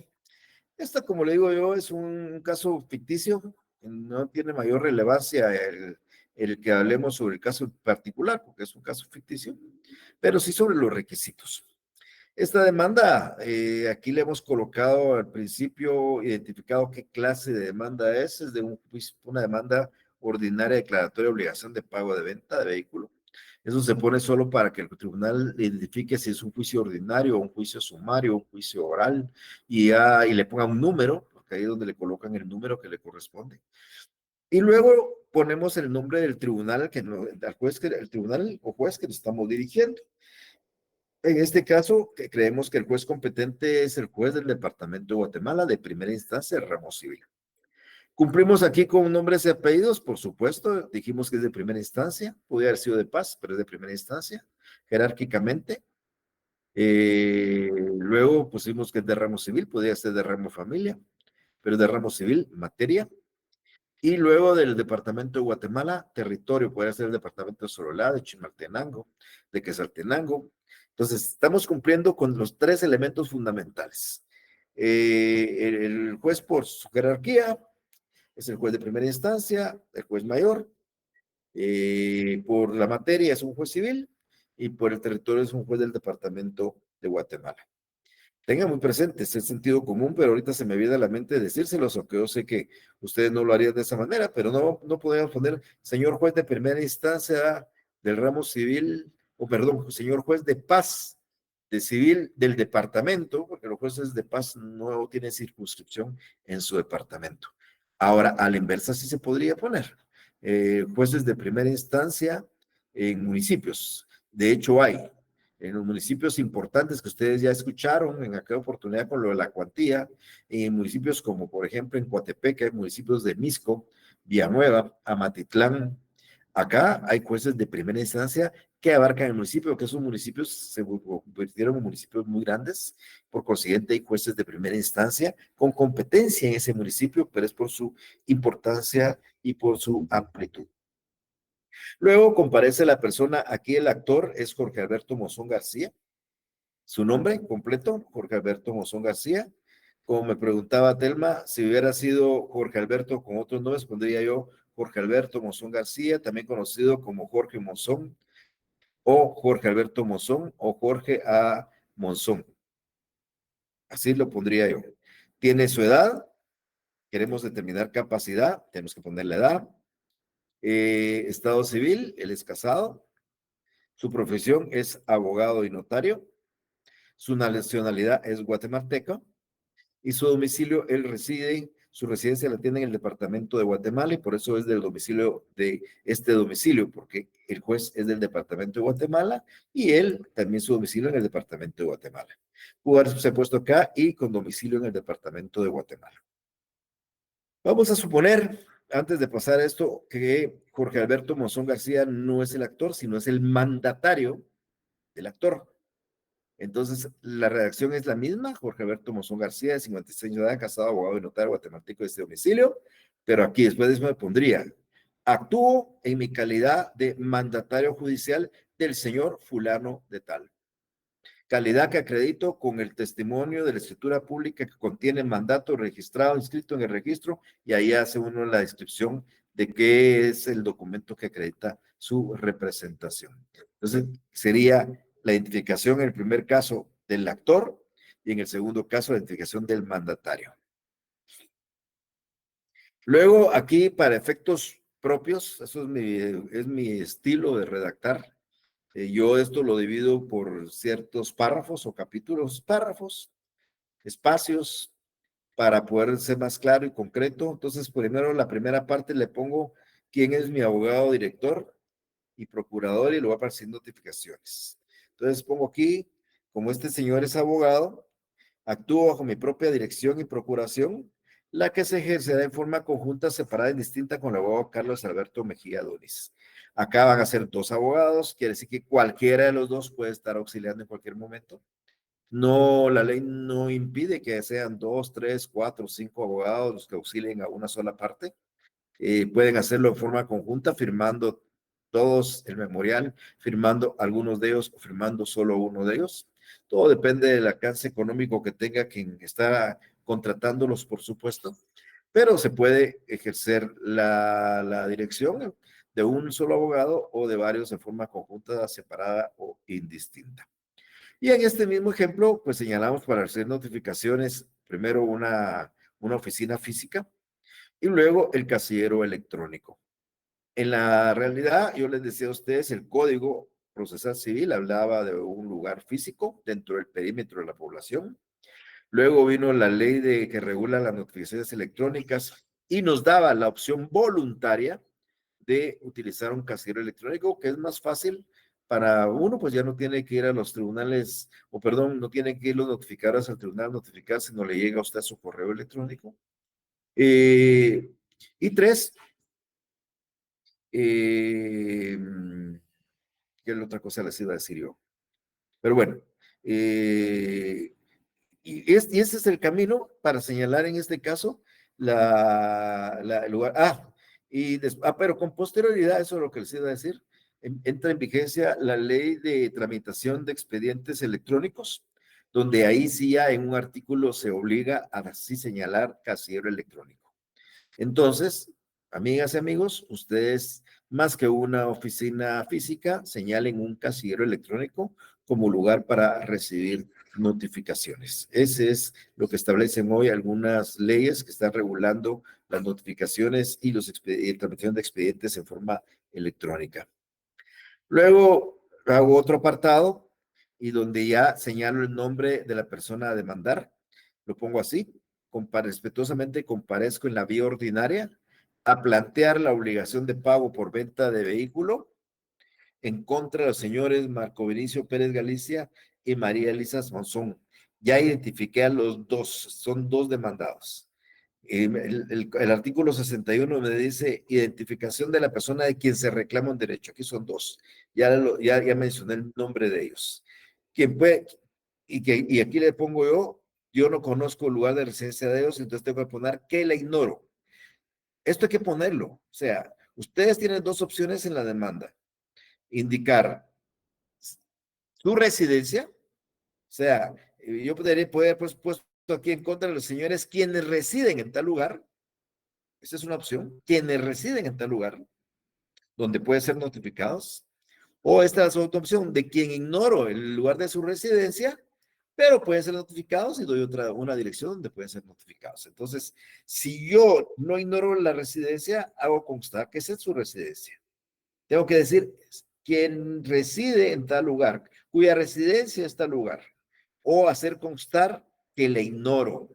Esta, como le digo yo, es un caso ficticio, no tiene mayor relevancia el que hablemos sobre el caso particular, porque es un caso ficticio, pero sí sobre los requisitos. Esta demanda, aquí le hemos colocado al principio, identificado qué clase de demanda es de una demanda ordinaria declaratoria de obligación de pago de venta de vehículo. Eso se pone solo para que el tribunal identifique si es un juicio ordinario, un juicio sumario, un juicio oral, y le ponga un número, porque ahí es donde le colocan el número que le corresponde. Y luego ponemos el nombre del tribunal, al juez el tribunal o juez que nos estamos dirigiendo. En este caso, creemos que el juez competente es el juez del Departamento de Guatemala de primera instancia, ramo civil. Cumplimos aquí con nombres y apellidos, por supuesto, dijimos que es de primera instancia, puede haber sido de paz, pero es de primera instancia, jerárquicamente. Luego pusimos que es de ramo civil, podría ser de ramo familia, pero de ramo civil, materia. Y luego del departamento de Guatemala, territorio, puede ser el departamento de Sololá, de Chimaltenango, de Quesaltenango. Entonces, estamos cumpliendo con los tres elementos fundamentales. El juez por su jerarquía es el juez de primera instancia, el juez mayor. Por la materia es un juez civil y por el territorio es un juez del departamento de Guatemala. Tengan muy presente, es el sentido común, pero ahorita se me viene a la mente decírselos, aunque yo sé que ustedes no lo harían de esa manera, pero no podemos poner señor juez de primera instancia del ramo civil, o perdón, señor juez de paz de civil del departamento, porque los jueces de paz no tienen circunscripción en su departamento. Ahora, a la inversa sí se podría poner jueces de primera instancia en municipios. De hecho, hay en los municipios importantes que ustedes ya escucharon en aquella oportunidad con lo de la cuantía, en municipios como por ejemplo en Coatepeque, hay municipios de Misco, Villanueva, Amatitlán. Acá hay jueces de primera instancia que abarcan el municipio, que esos municipios se convirtieron en municipios muy grandes, por consiguiente hay jueces de primera instancia con competencia en ese municipio, pero es por su importancia y por su amplitud. Luego comparece la persona, aquí el actor es Jorge Alberto Mozón García, su nombre completo, Jorge Alberto Mozón García. Como me preguntaba Telma, si hubiera sido Jorge Alberto con otros nombres, pondría yo Jorge Alberto Mozón García, también conocido como Jorge Mozón, o Jorge Alberto Mozón, o Jorge A. Monzón. Así lo pondría yo. Tiene su edad, queremos determinar capacidad, tenemos que poner la edad. Estado civil, él es casado. Su profesión es abogado y notario. Su nacionalidad es guatemalteca. Y su domicilio, él reside, su residencia la tiene en el departamento de Guatemala y por eso es del domicilio de este domicilio, porque el juez es del departamento de Guatemala y él también su domicilio en el departamento de Guatemala. Pudo haberse puesto acá y con domicilio en el departamento de Guatemala. Vamos a suponer, antes de pasar esto, que Jorge Alberto Monzón García no es el actor, sino es el mandatario del actor. Entonces, la redacción es la misma, Jorge Alberto Monzón García, de 56 años de edad, casado, abogado y notario guatemalteco de este domicilio, pero aquí después de eso me pondría, actúo en mi calidad de mandatario judicial del señor fulano de tal. Calidad que acredito con el testimonio de la escritura pública que contiene mandato registrado, inscrito en el registro, y ahí hace uno la descripción de qué es el documento que acredita su representación. Entonces, sería la identificación en el primer caso del actor y en el segundo caso la identificación del mandatario. Luego, aquí, para efectos propios, eso es mi estilo de redactar. Yo esto lo divido por ciertos párrafos o capítulos, párrafos, espacios, para poder ser más claro y concreto. Entonces, primero, la primera parte le pongo quién es mi abogado director y procurador y lo voy a aparecer notificaciones. Entonces, pongo aquí, como este señor es abogado, actúo bajo mi propia dirección y procuración, la que se ejercerá en forma conjunta, separada y distinta con el abogado Carlos Alberto Mejía Donis. Acá van a ser dos abogados, quiere decir que cualquiera de los dos puede estar auxiliando en cualquier momento. No, la ley no impide que sean dos, tres, cuatro, cinco abogados los que auxilien a una sola parte. Pueden hacerlo en forma conjunta, firmando todos el memorial, firmando algunos de ellos o firmando solo uno de ellos. Todo depende del alcance económico que tenga quien está contratándolos, por supuesto, pero se puede ejercer la dirección de un solo abogado o de varios en forma conjunta, separada o indistinta. Y en este mismo ejemplo, pues señalamos para hacer notificaciones, primero una oficina física y luego el casillero electrónico. En la realidad, yo les decía a ustedes, el Código Procesal Civil hablaba de un lugar físico dentro del perímetro de la población. Luego vino la ley que regula las notificaciones electrónicas y nos daba la opción voluntaria de utilizar un casillero electrónico, que es más fácil para uno, pues ya no tiene que ir a los tribunales, o perdón, no tiene que ir los notificados al tribunal notificar si no le llega a usted a su correo electrónico. Y tres, ¿qué es la otra cosa les iba a decir yo? Pero bueno, y ese es el camino para señalar en este caso el lugar. Pero con posterioridad, eso es lo que les iba a decir, entra en vigencia la ley de tramitación de expedientes electrónicos, donde ahí sí ya en un artículo se obliga a así señalar casillero electrónico. Entonces, amigas y amigos, ustedes más que una oficina física, señalen un casillero electrónico como lugar para recibir notificaciones. Ese es lo que establecen hoy algunas leyes que están regulando las notificaciones y tramitación de expedientes en forma electrónica. Luego hago otro apartado y donde ya señalo el nombre de la persona a demandar. Lo pongo así. Respetuosamente comparezco en la vía ordinaria a plantear la obligación de pago por venta de vehículo en contra de los señores Marco Vinicio Pérez Galicia y María Elisa Monzón. Ya identifiqué a los dos, son dos demandados. El artículo 61 me dice identificación de la persona de quien se reclama un derecho. Aquí son dos. Ya mencioné el nombre de ellos. Quien puede, y aquí le pongo yo no conozco el lugar de residencia de ellos, entonces tengo que poner que la ignoro. Esto hay que ponerlo. O sea, ustedes tienen dos opciones en la demanda. Indicar su residencia, o sea, yo podría poder pues puesto aquí en contra de los señores quienes residen en tal lugar. Esa es una opción. Quienes residen en tal lugar, donde pueden ser notificados. O esta es otra opción de quien ignoro el lugar de su residencia, pero pueden ser notificados y doy una dirección donde pueden ser notificados. Entonces, si yo no ignoro la residencia, hago constar que esa es su residencia. Tengo que decir quien reside en tal lugar, cuya residencia es tal lugar, o hacer constar que le ignoro.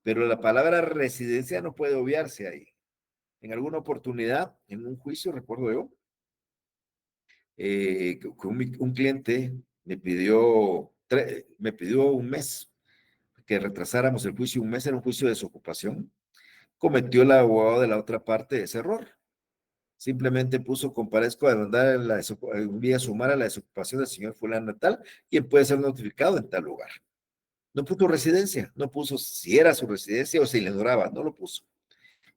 Pero la palabra residencia no puede obviarse ahí. En alguna oportunidad, en un juicio, recuerdo yo, que un cliente me pidió un mes, que retrasáramos el juicio un mes, era un juicio de desocupación. Cometió el abogado de la otra parte ese error. Simplemente puso comparezco a demandar vía sumar a la desocupación del señor fulano tal, quien puede ser notificado en tal lugar. No puso residencia, no puso si era su residencia o si le ignoraba, no lo puso.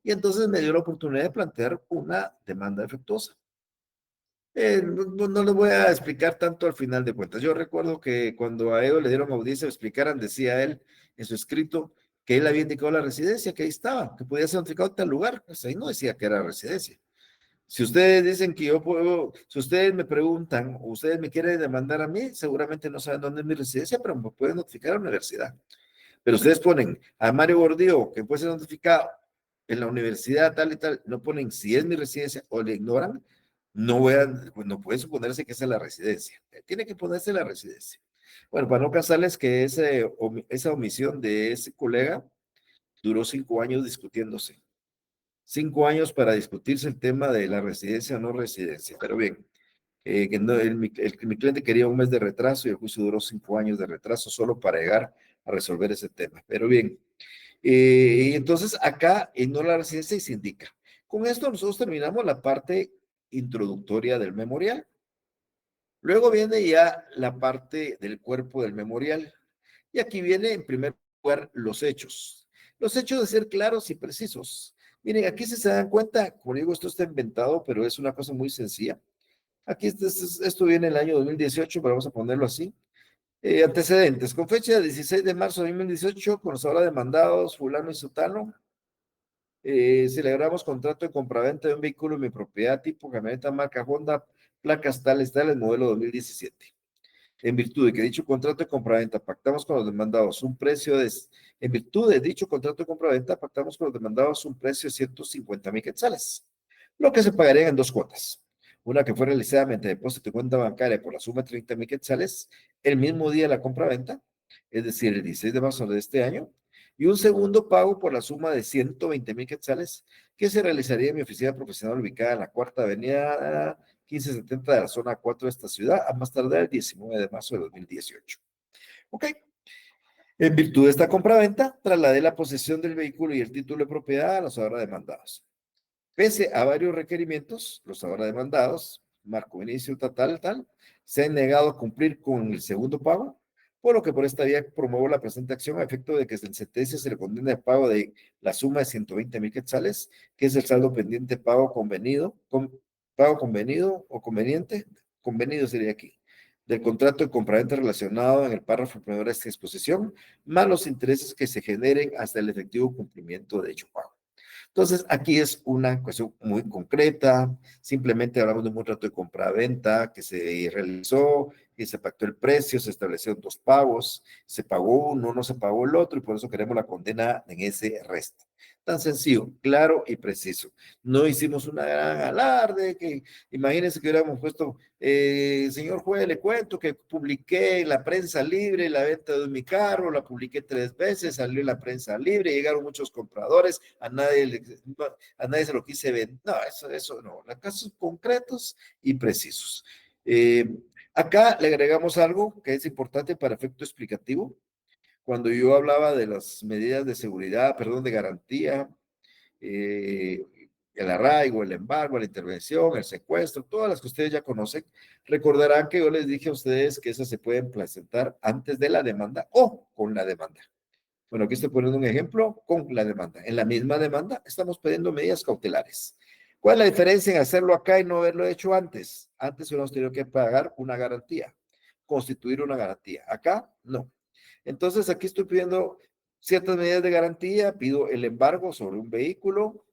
Y entonces me dio la oportunidad de plantear una demanda defectuosa. No les voy a explicar tanto al final de cuentas. Yo recuerdo que cuando a ellos le dieron audiencia, me explicaran, decía él en su escrito que él había indicado la residencia, que ahí estaba, que podía ser notificado en tal lugar. Pues ahí no decía que era residencia. Si ustedes dicen que yo puedo, si ustedes me preguntan o ustedes me quieren demandar a mí, seguramente no saben dónde es mi residencia, pero me pueden notificar a la universidad. Pero ustedes ponen a Mario Gordillo, que puede ser notificado en la universidad tal y tal, no ponen si es mi residencia o le ignoran, no puede suponerse que esa es la residencia. Tiene que ponerse la residencia. Bueno, para no cansarles que esa omisión de ese colega duró 5 años discutiéndose. 5 años para discutirse el tema de la residencia o no residencia. Pero bien, que no, mi cliente quería un mes de retraso y el juicio duró 5 años de retraso solo para llegar a resolver ese tema. Pero bien, y entonces acá no la residencia y se indica. Con esto nosotros terminamos la parte introductoria del memorial. Luego viene ya la parte del cuerpo del memorial. Y aquí viene en primer lugar los hechos. Los hechos de ser claros y precisos. Miren, aquí si se dan cuenta, como digo, esto está inventado, pero es una cosa muy sencilla. Aquí esto viene en el año 2018, pero vamos a ponerlo así. Antecedentes. Con fecha 16 de marzo de 2018, con los ahora demandados fulano y sutano, celebramos contrato de compraventa de un vehículo en mi propiedad tipo camioneta marca Honda, placas tales, modelo 2017. En virtud de que dicho contrato de compraventa pactamos con los demandados un precio de, en virtud de dicho contrato de compraventa pactamos con los demandados un precio de 150,000 quetzales, lo que se pagaría en dos cuotas. Una que fue realizada mediante depósito de cuenta bancaria por la suma de 30,000 quetzales el mismo día de la compraventa, es decir, el 16 de marzo de este año, y un segundo pago por la suma de 120,000 quetzales que se realizaría en mi oficina profesional ubicada en la Cuarta Avenida 1570 de la zona 4 de esta ciudad, a más tardar el 19 de marzo de 2018. Ok. En virtud de esta compraventa, trasladé la posesión del vehículo y el título de propiedad a los ahora demandados. Pese a varios requerimientos, los ahora demandados, marco inicio, tal, se han negado a cumplir con el segundo pago, por lo que por esta vía promuevo la presente acción a efecto de que en sentencia se le condene el pago de la suma de 120,000 quetzales, que es el saldo pendiente pago convenido o conveniente, convenido sería aquí, del contrato de compraventa relacionado en el párrafo primero de esta exposición, más los intereses que se generen hasta el efectivo cumplimiento de dicho pago. Entonces, aquí es una cuestión muy concreta, simplemente hablamos de un contrato de compra-venta que se realizó, y se pactó el precio, se establecieron dos pagos, se pagó uno, no se pagó el otro, y por eso queremos la condena en ese resto. Tan sencillo, claro y preciso. No hicimos una gran alarde, que imagínense que hubiéramos puesto, señor juez, le cuento que publiqué en la prensa libre la venta de mi carro, la publiqué 3 veces, salió en la prensa libre, llegaron muchos compradores, a nadie se lo quise vender. No, eso no. Los casos concretos y precisos. Acá le agregamos algo que es importante para efecto explicativo. Cuando yo hablaba de las medidas de seguridad, perdón, de garantía, eh, el arraigo, el embargo, la intervención, el secuestro, todas las que ustedes ya conocen, recordarán que yo les dije a ustedes que esas se pueden presentar antes de la demanda o con la demanda. Bueno, aquí estoy poniendo un ejemplo con la demanda. En la misma demanda estamos pidiendo medidas cautelares. ¿Cuál es la diferencia en hacerlo acá y no haberlo hecho antes? Antes hubiéramos tenido que pagar una garantía, constituir una garantía. Acá no. Entonces aquí estoy pidiendo ciertas medidas de garantía, pido el embargo sobre un vehículo,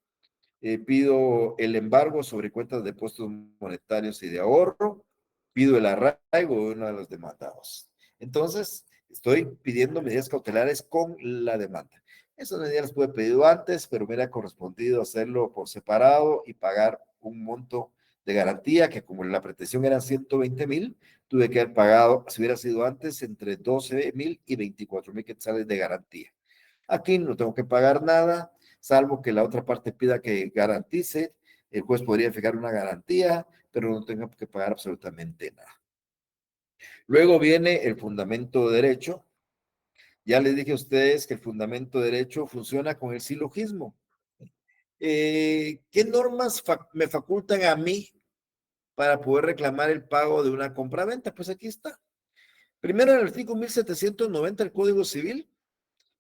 pido el embargo sobre cuentas de depósitos monetarios y de ahorro, pido el arraigo de uno de los demandados. Entonces, estoy pidiendo medidas cautelares con la demanda. Esas medidas las pude pedir antes, pero me hubiera correspondido hacerlo por separado y pagar un monto de garantía, que como la pretensión era 120,000, tuve que haber pagado, si hubiera sido antes, entre 12,000 y 24,000 quetzales de garantía. Aquí no tengo que pagar nada, salvo que la otra parte pida que garantice. El juez podría fijar una garantía, pero no tengo que pagar absolutamente nada. Luego viene el fundamento de derecho. Ya les dije a ustedes que el fundamento de derecho funciona con el silogismo. ¿Qué normas me facultan a mí para poder reclamar el pago de una compraventa? Pues aquí está. Primero, en el artículo 1790 del Código Civil,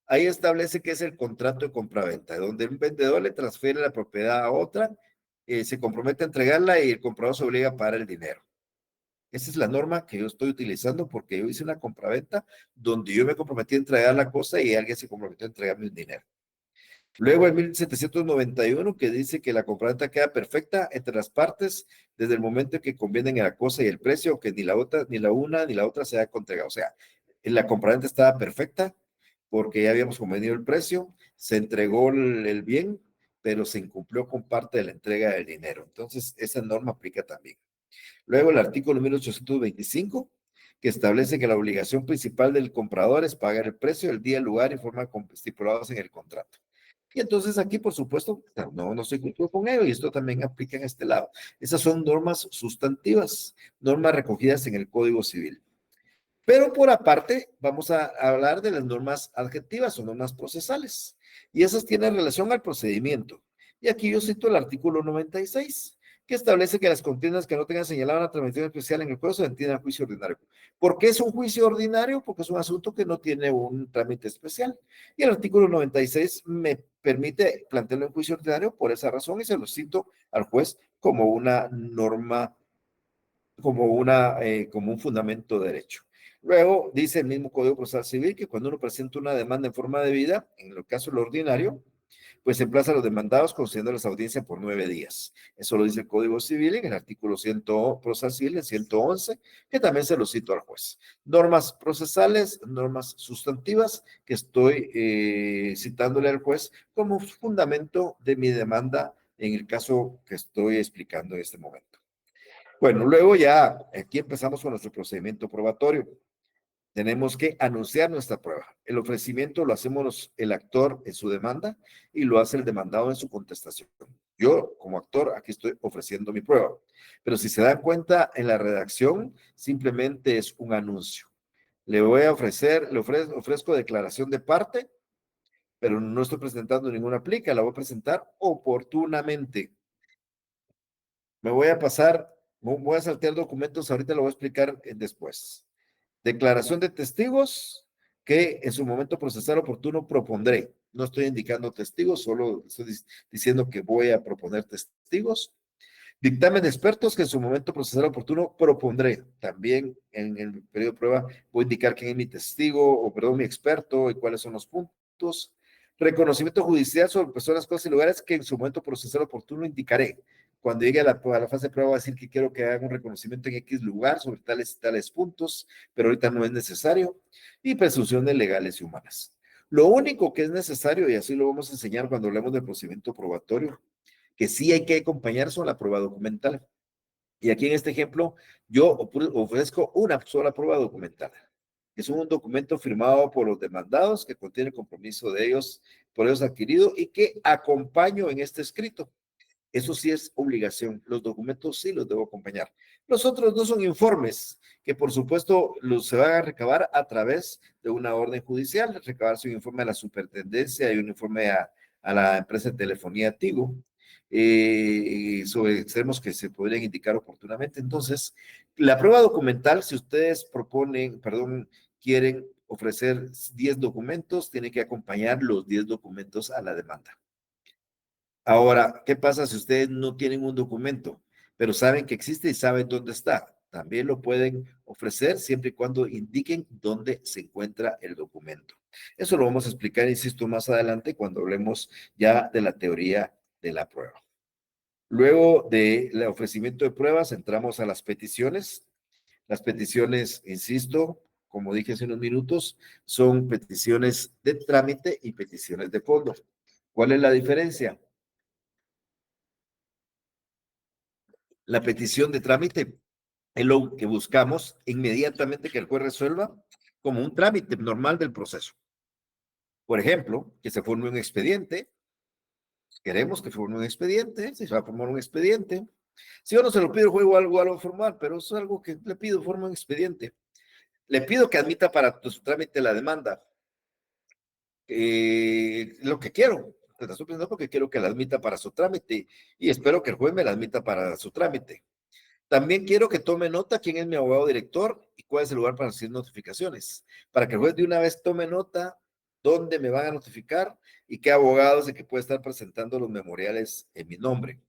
ahí establece que es el contrato de compraventa, donde un vendedor le transfiere la propiedad a otra, se compromete a entregarla y el comprador se obliga a pagar el dinero. Esa es la norma que yo estoy utilizando porque yo hice una compraventa donde yo me comprometí a entregar la cosa y alguien se comprometió a entregarme el dinero. Luego en 1791 que dice que la compraventa queda perfecta entre las partes desde el momento en que convienen la cosa y el precio, que ni la otra, ni la una ni la otra se ha entregado. O sea, la compraventa estaba perfecta porque ya habíamos convenido el precio, se entregó el bien, pero se incumplió con parte de la entrega del dinero. Entonces, esa norma aplica también. Luego el artículo 1825, que establece que la obligación principal del comprador es pagar el precio, el día, el lugar y forma estipulados en el contrato. Y entonces aquí, por supuesto, no estoy de acuerdo con ello y esto también aplica en este lado. Esas son normas sustantivas, normas recogidas en el Código Civil. Pero por aparte, vamos a hablar de las normas adjetivas o normas procesales. Y esas tienen relación al procedimiento. Y aquí yo cito el artículo 96, que establece que las contiendas que no tengan señalada una tramitación especial en el juicio se entienden a juicio ordinario. ¿Por qué es un juicio ordinario? Porque es un asunto que no tiene un trámite especial. Y el artículo 96 me permite plantearlo en juicio ordinario por esa razón y se lo cito al juez como una norma, como un fundamento de derecho. Luego dice el mismo Código Procesal Civil que cuando uno presenta una demanda en forma debida, en el caso de lo ordinario, pues se emplaza a los demandados concediendo las audiencias por 9 días. Eso lo dice el Código Civil en el artículo 100, Procesal Civil, en 111, que también se lo cito al juez. Normas procesales, normas sustantivas, que estoy citándole al juez como fundamento de mi demanda en el caso que estoy explicando en este momento. Bueno, luego ya aquí empezamos con nuestro procedimiento probatorio. Tenemos que anunciar nuestra prueba. El ofrecimiento lo hacemos el actor en su demanda y lo hace el demandado en su contestación. Yo, como actor, aquí estoy ofreciendo mi prueba. Pero si se dan cuenta, en la redacción simplemente es un anuncio. Le voy a ofrecer, ofrezco declaración de parte, pero no estoy presentando ninguna plica, la voy a presentar oportunamente. Me voy a pasar, voy a saltear documentos, ahorita lo voy a explicar después. Declaración de testigos que en su momento procesal oportuno propondré. No estoy indicando testigos, solo estoy diciendo que voy a proponer testigos. Dictamen de expertos que en su momento procesal oportuno propondré. También en el periodo de prueba voy a indicar quién es mi testigo, o perdón, mi experto y cuáles son los puntos. Reconocimiento judicial sobre personas, cosas y lugares que en su momento procesal oportuno indicaré. Cuando llegue a la fase de prueba, voy a decir que quiero que haga un reconocimiento en X lugar sobre tales y tales puntos, pero ahorita no es necesario. Y presunciones legales y humanas. Lo único que es necesario, y así lo vamos a enseñar cuando hablemos del procedimiento probatorio, que sí hay que acompañar son la prueba documental. Y aquí en este ejemplo, yo ofrezco una sola prueba documental. Es un documento firmado por los demandados que contiene el compromiso de ellos, por ellos adquirido y que acompaño en este escrito. Eso sí es obligación. Los documentos sí los debo acompañar. Los otros no son informes, que por supuesto se van a recabar a través de una orden judicial, recabarse un informe a la superintendencia y un informe a la empresa de telefonía Tigo, sobre extremos que se podrían indicar oportunamente. Entonces, la prueba documental, si ustedes proponen, perdón, quieren ofrecer 10 documentos, tienen que acompañar los 10 documentos a la demanda. Ahora, ¿qué pasa si ustedes no tienen un documento, pero saben que existe y saben dónde está? También lo pueden ofrecer siempre y cuando indiquen dónde se encuentra el documento. Eso lo vamos a explicar, insisto, más adelante cuando hablemos ya de la teoría de la prueba. Luego del ofrecimiento de pruebas, entramos a las peticiones. Las peticiones, insisto, como dije hace unos minutos, son peticiones de trámite y peticiones de fondo. ¿Cuál es la diferencia? La petición de trámite es lo que buscamos inmediatamente que el juez resuelva como un trámite normal del proceso. Por ejemplo, que se forme un expediente. Queremos que forme un expediente, si se va a formar un expediente. Si yo no se lo pido, juego algo formal, pero es algo que le pido, forma un expediente. Le pido que admita para su trámite la demanda. Lo que quiero, te la estoy pidiendo porque quiero que la admita para su trámite y espero que el juez me la admita para su trámite. También quiero que tome nota quién es mi abogado director y cuál es el lugar para recibir notificaciones, para que el juez de una vez tome nota dónde me van a notificar y qué abogados de que puede estar presentando los memoriales en mi nombre.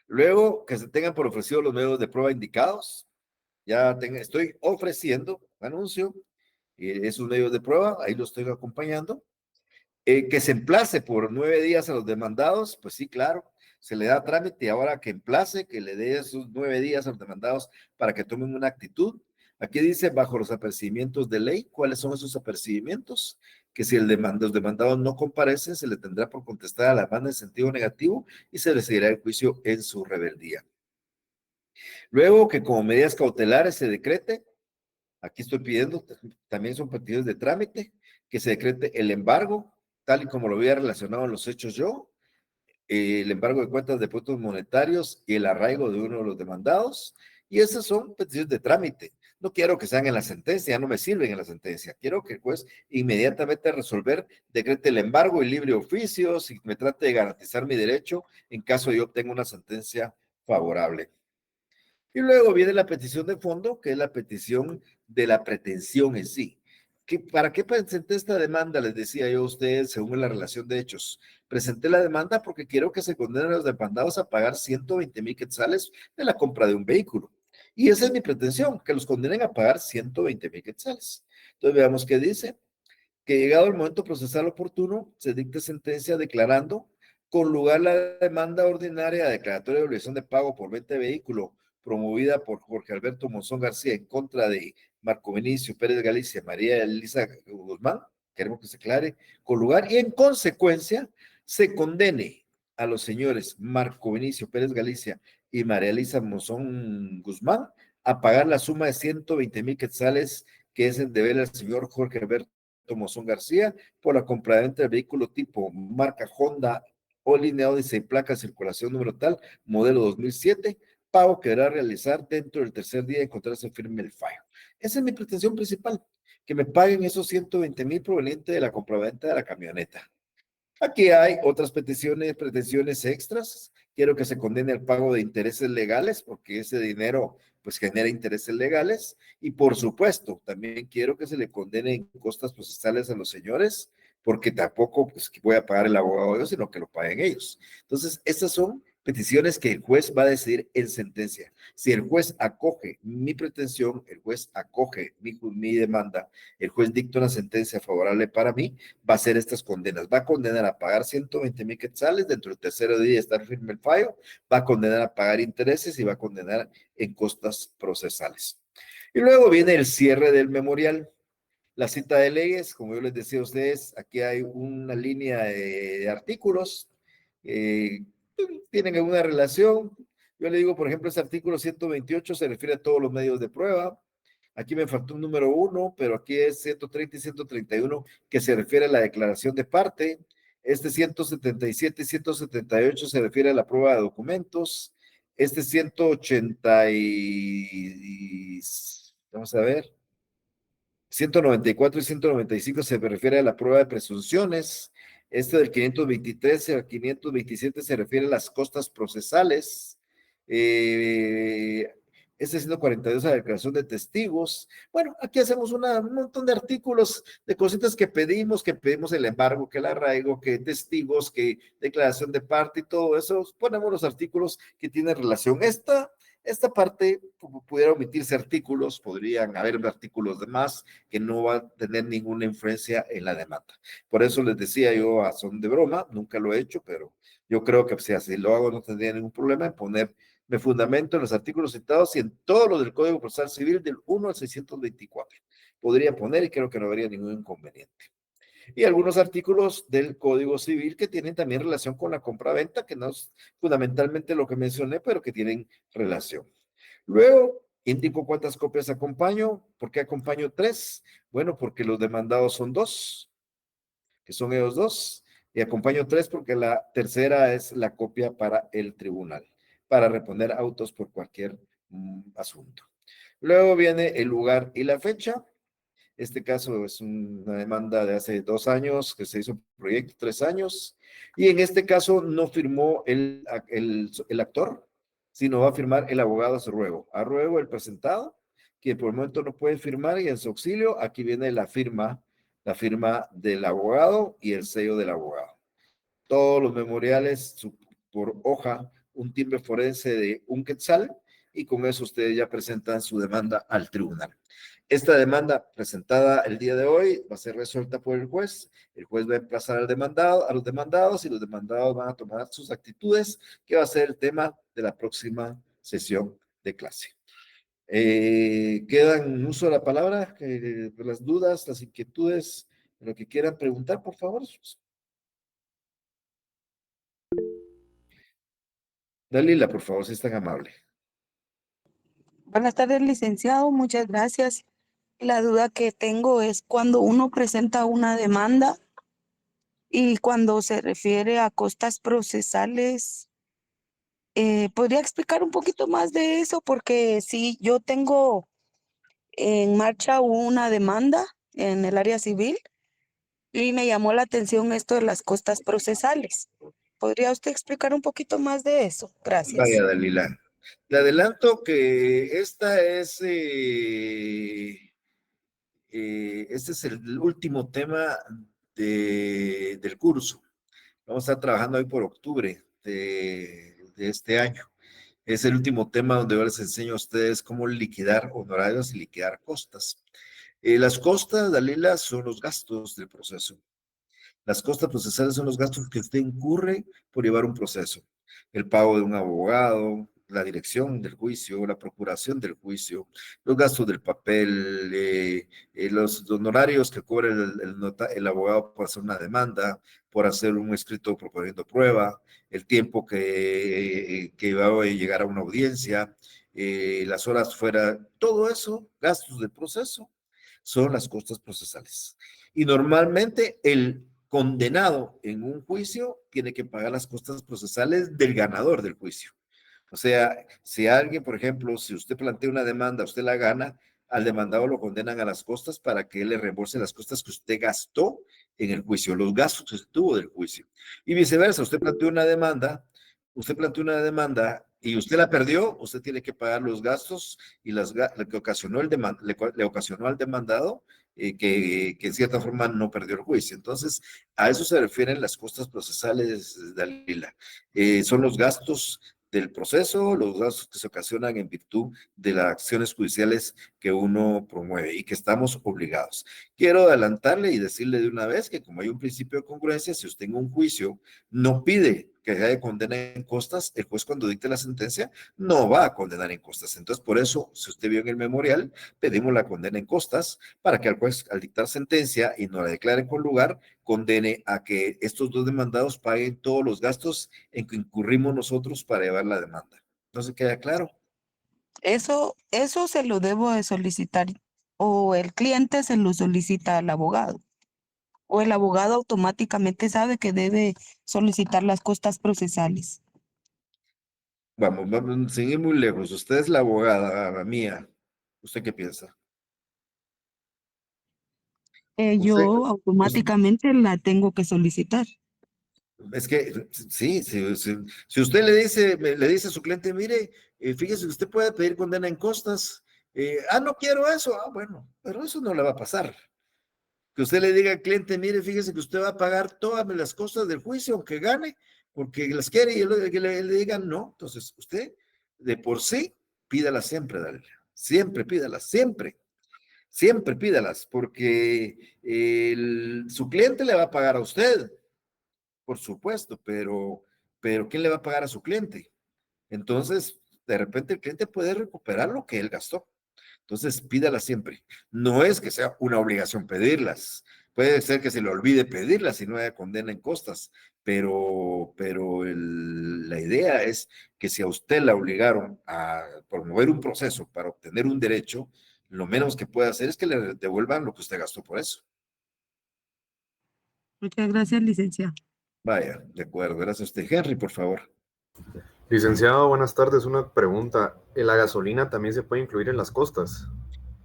Luego, que se tengan por ofrecido los medios de prueba indicados. Estoy ofreciendo, anuncio, esos medios de prueba, ahí los estoy acompañando. Que se emplace por 9 días a los demandados, pues sí, claro, se le da trámite y ahora que emplace, que le dé esos 9 días a los demandados para que tomen una actitud. Aquí dice, bajo los apercibimientos de ley, ¿cuáles son esos apercibimientos? Que si los demandados no comparecen, se le tendrá por contestar a la demanda en sentido negativo y se le seguirá el juicio en su rebeldía. Luego, que como medidas cautelares se decrete, aquí estoy pidiendo, también son peticiones de trámite, que se decrete el embargo, tal y como lo había relacionado en los hechos yo, el embargo de cuentas de puntos monetarios y el arraigo de uno de los demandados, y esas son peticiones de trámite. No quiero que sean en la sentencia, ya no me sirven en la sentencia. Quiero que el juez inmediatamente resolver, decrete el embargo y libre oficio, si me trate de garantizar mi derecho en caso yo obtenga una sentencia favorable. Y luego viene la petición de fondo, que es la petición de la pretensión en sí. ¿Para qué presenté esta demanda? Les decía yo a ustedes, según la relación de hechos. Presenté la demanda porque quiero que se condenen a los demandados a pagar 120,000 quetzales de la compra de un vehículo. Y esa es mi pretensión, que los condenen a pagar 120,000 quetzales. Entonces veamos qué dice. Que llegado el momento procesal oportuno, se dicte sentencia declarando con lugar la demanda ordinaria de declaratoria de obligación de pago por venta de vehículo promovida por Jorge Alberto Monzón García en contra de Marco Vinicio Pérez Galicia, María Elisa Guzmán, queremos que se aclare, con lugar y en consecuencia se condene a los señores Marco Vinicio Pérez Galicia y María Elisa Monzón Guzmán a pagar la suma de 120,000 quetzales que es el deber al señor Jorge Alberto Monzón García por la compraventa del vehículo tipo marca Honda o lineado dice placa circulación número tal, modelo 2007, pago que deberá realizar dentro del tercer día de encontrarse firme el fallo. Esa es mi pretensión principal, que me paguen esos 120,000 provenientes de la compraventa de la camioneta. Aquí hay otras pretensiones extras. Quiero que se condene el pago de intereses legales, porque ese dinero pues genera intereses legales. Y por supuesto, también quiero que se le condenen costas procesales a los señores, porque tampoco pues voy a pagar el abogado de ellos, sino que lo paguen ellos. Entonces, estas son peticiones que el juez va a decidir en sentencia. Si el juez acoge mi pretensión, el juez acoge mi demanda, el juez dicta una sentencia favorable para mí, va a hacer estas condenas. Va a condenar a pagar 120,000 quetzales dentro del tercer día de estar firme el fallo, va a condenar a pagar intereses y va a condenar en costas procesales. Y luego viene el cierre del memorial. La cita de leyes, como yo les decía a ustedes, aquí hay una línea de artículos, eh, tienen alguna relación. Yo le digo, por ejemplo, ese artículo 128 se refiere a todos los medios de prueba. Aquí me faltó un número 1, pero aquí es 130 y 131 que se refiere a la declaración de parte. Este 177 y 178 se refiere a la prueba de documentos. Este 180 vamos a ver, 194 y 195 se refiere a la prueba de presunciones. Este del 523 al 527 se refiere a las costas procesales. Eh, este 142 a la declaración de testigos. Bueno, aquí hacemos un montón de artículos, de cositas que pedimos el embargo, que el arraigo, que testigos, que declaración de parte y todo eso. Ponemos los artículos que tienen relación. Esta parte pudiera omitirse artículos, podrían haber artículos de más que no va a tener ninguna influencia en la demanda. Por eso les decía yo a son de broma, nunca lo he hecho, pero yo creo que si así lo hago no tendría ningún problema en ponerme fundamento en los artículos citados y en todo lo del Código Procesal Civil del 1 al 624. Podría poner y creo que no habría ningún inconveniente. Y algunos artículos del Código Civil que tienen también relación con la compra-venta, que no es fundamentalmente lo que mencioné, pero que tienen relación. Luego, indico cuántas copias acompaño. ¿Por qué acompaño 3? Bueno, porque los demandados son 2, que son ellos 2. Y acompaño 3 porque la tercera es la copia para el tribunal, para reponer autos por cualquier asunto. Luego viene el lugar y la fecha. Este caso es una demanda de hace 2 años, que se hizo proyecto 3 años, y en este caso no firmó el actor, sino va a firmar el abogado a ruego el presentado, que por el momento no puede firmar, y en su auxilio aquí viene la firma del abogado y el sello del abogado. Todos los memoriales por hoja, un timbre forense de un quetzal, y con eso ustedes ya presentan su demanda al tribunal. Esta demanda presentada el día de hoy va a ser resuelta por el juez va a emplazar al demandado, a los demandados y los demandados van a tomar sus actitudes, que va a ser el tema de la próxima sesión de clase. Quedan en uso de la palabra, las dudas, las inquietudes, lo que quieran preguntar, por favor. Dalila, por favor, si es tan amable. Buenas tardes, licenciado. Muchas gracias. La duda que tengo es cuando uno presenta una demanda y cuando se refiere a costas procesales, ¿podría explicar un poquito más de eso? Porque sí, yo tengo en marcha una demanda en el área civil y me llamó la atención esto de las costas procesales. ¿Podría usted explicar un poquito más de eso? Gracias. Vaya, Dalila. Le adelanto que este es el último tema del curso. Vamos a estar trabajando hoy por octubre de este año. Es el último tema donde yo les enseño a ustedes cómo liquidar honorarios y liquidar costas. Las costas, Dalila, son los gastos del proceso. Las costas procesales son los gastos que usted incurre por llevar un proceso. El pago de un abogado, la dirección del juicio, la procuración del juicio, los gastos del papel, los honorarios que cobra el abogado por hacer una demanda, por hacer un escrito proponiendo prueba, el tiempo que va a llegar a una audiencia, las horas fuera, todo eso, gastos del proceso, son las costas procesales. Y normalmente condenado en un juicio tiene que pagar las costas procesales del ganador del juicio. O sea, si alguien, por ejemplo, si usted plantea una demanda, usted la gana, al demandado lo condenan a las costas para que él le reembolse las costas que usted gastó en el juicio, los gastos que usted tuvo del juicio. Y viceversa, usted planteó una demanda y usted la perdió, usted tiene que pagar los gastos y lo que ocasionó le ocasionó al demandado que en cierta forma no perdió el juicio. Entonces, a eso se refieren las costas procesales, Dalila. Son los gastos del proceso, los gastos que se ocasionan en virtud de las acciones judiciales que uno promueve y que estamos obligados. Quiero adelantarle y decirle de una vez que como hay un principio de congruencia, si usted en un juicio no pide que haya condena en costas, el juez cuando dicte la sentencia no va a condenar en costas. Entonces, por eso, si usted vio en el memorial, pedimos la condena en costas para que al juez, al dictar sentencia y no la declare con lugar, condene a que estos dos demandados paguen todos los gastos en que incurrimos nosotros para llevar la demanda. ¿No se queda claro? Eso se lo debo de solicitar o el cliente se lo solicita al abogado o el abogado automáticamente sabe que debe solicitar las costas procesales. Vamos, sin ir muy lejos. Usted es la abogada, la mía. ¿Usted qué piensa? Usted, Yo us- automáticamente la tengo que solicitar. es que sí, si usted le dice a su cliente, mire, fíjese que usted puede pedir condena en costas. No quiero eso. Bueno, pero eso no le va a pasar. Que usted le diga al cliente, mire, fíjese que usted va a pagar todas las costas del juicio, aunque gane, porque las quiere y que le digan no. Entonces, usted de por sí, pídalas siempre, dale. Siempre pídalas, siempre. Siempre pídalas, porque su cliente le va a pagar a usted, por supuesto, pero ¿quién le va a pagar a su cliente? Entonces, de repente el cliente puede recuperar lo que él gastó. Entonces, pídalas siempre. No es que sea una obligación pedirlas. Puede ser que se le olvide pedirlas y no haya condena en costas, pero la idea es que si a usted la obligaron a promover un proceso para obtener un derecho, lo menos que puede hacer es que le devuelvan lo que usted gastó por eso. Muchas gracias, licenciado. Vaya, de acuerdo. Gracias a usted. Henry, por favor. Licenciado, buenas tardes. Una pregunta. ¿La gasolina también se puede incluir en las costas?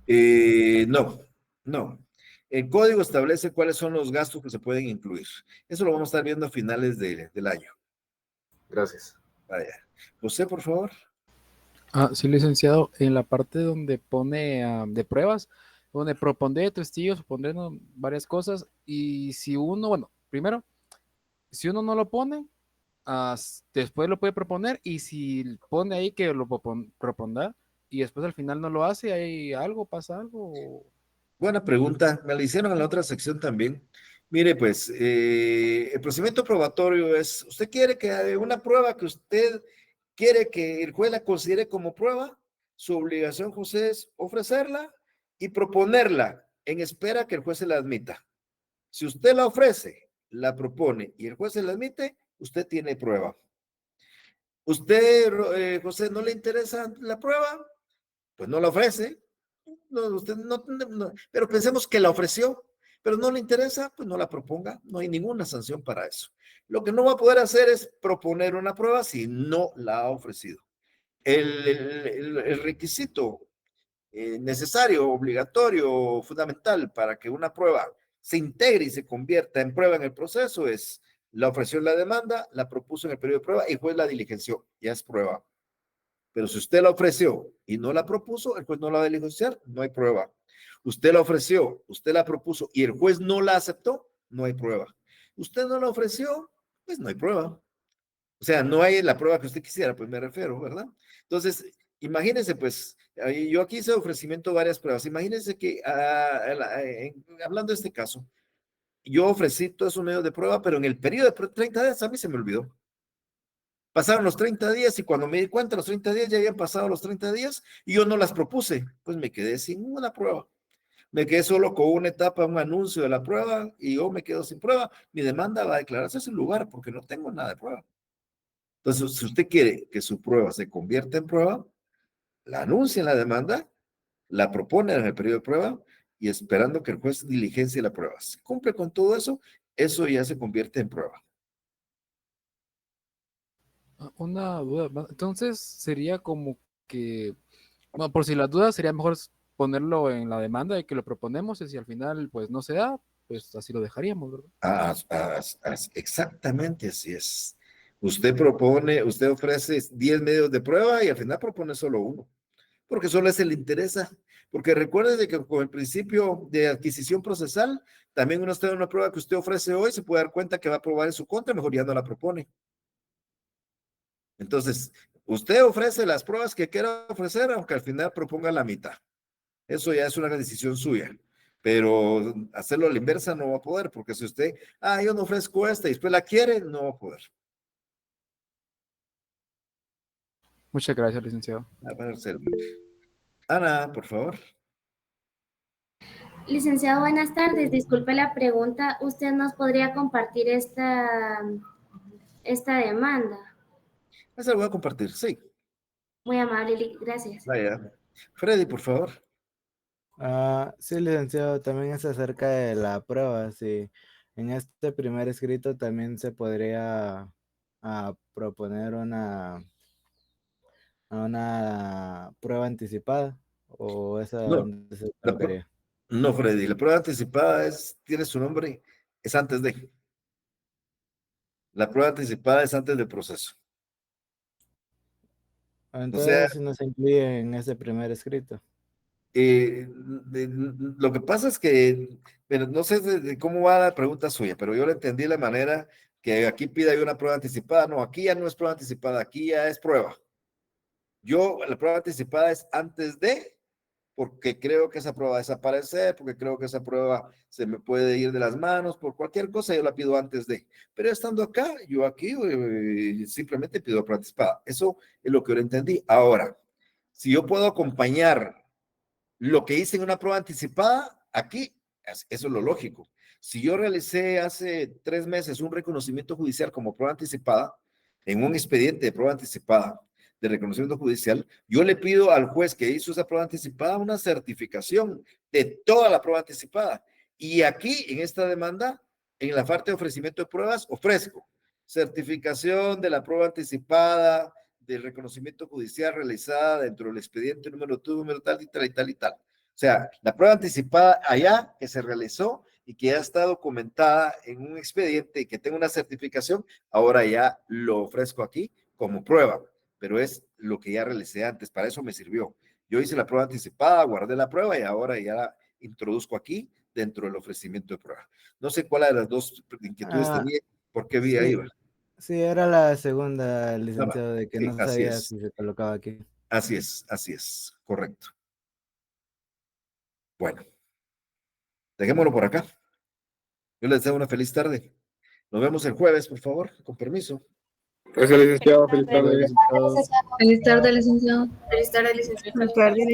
No, no. El código establece cuáles son los gastos que se pueden incluir. Eso lo vamos a estar viendo a finales del año. Gracias. Vaya. José, por favor. Sí, licenciado, en la parte donde pone de pruebas, donde propondré testigos, pondré varias cosas, y si uno, bueno, primero, si uno no lo pone, después lo puede proponer, y si pone ahí que lo propondrá, y después al final no lo hace, ¿hay algo, pasa algo? Buena pregunta. Me la hicieron en la otra sección también. Mire, pues, el procedimiento probatorio es, usted quiere que una prueba que usted quiere que el juez la considere como prueba, su obligación, José, es ofrecerla y proponerla en espera que el juez se la admita. Si usted la ofrece, la propone y el juez se la admite, usted tiene prueba. ¿Usted, José, no le interesa la prueba? Pues no la ofrece. No, usted no, pero pensemos que la ofreció, pero no le interesa, pues no la proponga. No hay ninguna sanción para eso. Lo que no va a poder hacer es proponer una prueba si no la ha ofrecido. El requisito necesario, obligatorio, fundamental para que una prueba se integre y se convierta en prueba en el proceso es la ofreció en la demanda, la propuso en el periodo de prueba y el juez la diligenció, ya es prueba. Pero si usted la ofreció y no la propuso, el juez no la va a diligenciar, no hay prueba. Usted la ofreció, usted la propuso y el juez no la aceptó, no hay prueba. Usted no la ofreció, pues no hay prueba. O sea, no hay la prueba que usted quisiera, pues me refiero, ¿verdad? Entonces, imagínense, pues, yo aquí hice ofrecimiento de varias pruebas. Imagínense que, hablando de este caso, yo ofrecí todos esos medios de prueba, pero en el periodo de 30 días a mí se me olvidó. Pasaron los 30 días y cuando me di cuenta, los 30 días ya habían pasado los 30 días y yo no las propuse. Pues me quedé sin una prueba. Me quedé solo con una etapa, un anuncio de la prueba y yo me quedo sin prueba. Mi demanda va a declararse sin lugar porque no tengo nada de prueba. Entonces, si usted quiere que su prueba se convierta en prueba, la anuncia en la demanda, la propone en el periodo de prueba y esperando que el juez diligencie la prueba. Si cumple con todo eso, eso ya se convierte en prueba. Una duda más. Entonces sería como que, bueno, por si las dudas, sería mejor ponerlo en la demanda de que lo proponemos y si al final pues no se da, pues así lo dejaríamos, ¿verdad? Exactamente así es. Usted propone, usted ofrece 10 medios de prueba y al final propone solo uno, porque solo ese le interesa. Porque recuerde que con el principio de adquisición procesal, también uno está en una prueba que usted ofrece hoy, se puede dar cuenta que va a probar en su contra, mejor ya no la propone. Entonces, usted ofrece las pruebas que quiera ofrecer, aunque al final proponga la mitad. Eso ya es una decisión suya. Pero hacerlo a la inversa no va a poder, porque si usted, yo no ofrezco esta y después la quiere, no va a poder. Muchas gracias, licenciado. Va a ser. Ana, por favor. Licenciado, buenas tardes. Disculpe la pregunta. ¿Usted nos podría compartir esta demanda? Esa la voy a compartir, sí. Muy amable, gracias. Vaya. Freddy, por favor. Sí, licenciado, también es acerca de la prueba. Sí. En este primer escrito también se podría proponer una prueba anticipada, o esa No, donde se colocaría. no, Freddy, la prueba anticipada tiene su nombre, es antes de. La prueba anticipada es antes del proceso. O sea, Entonces, si no se incluye en ese primer escrito. lo que pasa es que, pero no sé cómo va la pregunta suya, pero yo le entendí la manera que aquí pida yo una prueba anticipada. No, aquí ya no es prueba anticipada, aquí ya es prueba. La prueba anticipada es antes de, porque creo que esa prueba va a desaparecer, porque creo que esa prueba se me puede ir de las manos, por cualquier cosa yo la pido antes de. Pero estando acá, yo aquí simplemente pido prueba anticipada. Eso es lo que yo le entendí. Ahora, si yo puedo acompañar lo que hice en una prueba anticipada, aquí, eso es lo lógico. Si yo realicé hace 3 meses un reconocimiento judicial como prueba anticipada, en un expediente de prueba anticipada de reconocimiento judicial, yo le pido al juez que hizo esa prueba anticipada una certificación de toda la prueba anticipada. Y aquí, en esta demanda, en la parte de ofrecimiento de pruebas, ofrezco certificación de la prueba anticipada, del reconocimiento judicial realizada dentro del expediente número tal y tal y tal y tal. O sea, la prueba anticipada allá que se realizó y que ya está documentada en un expediente y que tenga una certificación, ahora ya lo ofrezco aquí como prueba, pero es lo que ya realicé antes, para eso me sirvió. Yo hice la prueba anticipada, guardé la prueba y ahora ya la introduzco aquí dentro del ofrecimiento de prueba. No sé cuál de las dos inquietudes tenía, por qué vía iba. Sí, era la segunda, licenciado, de que sí, no sabía si se colocaba aquí. Así es, correcto. Bueno, dejémoslo por acá. Yo les deseo una feliz tarde. Nos vemos el jueves, por favor, con permiso. Gracias, licenciado. Feliz tarde. Feliz tarde, licenciado. Feliz tarde, licenciado. Buenas tardes.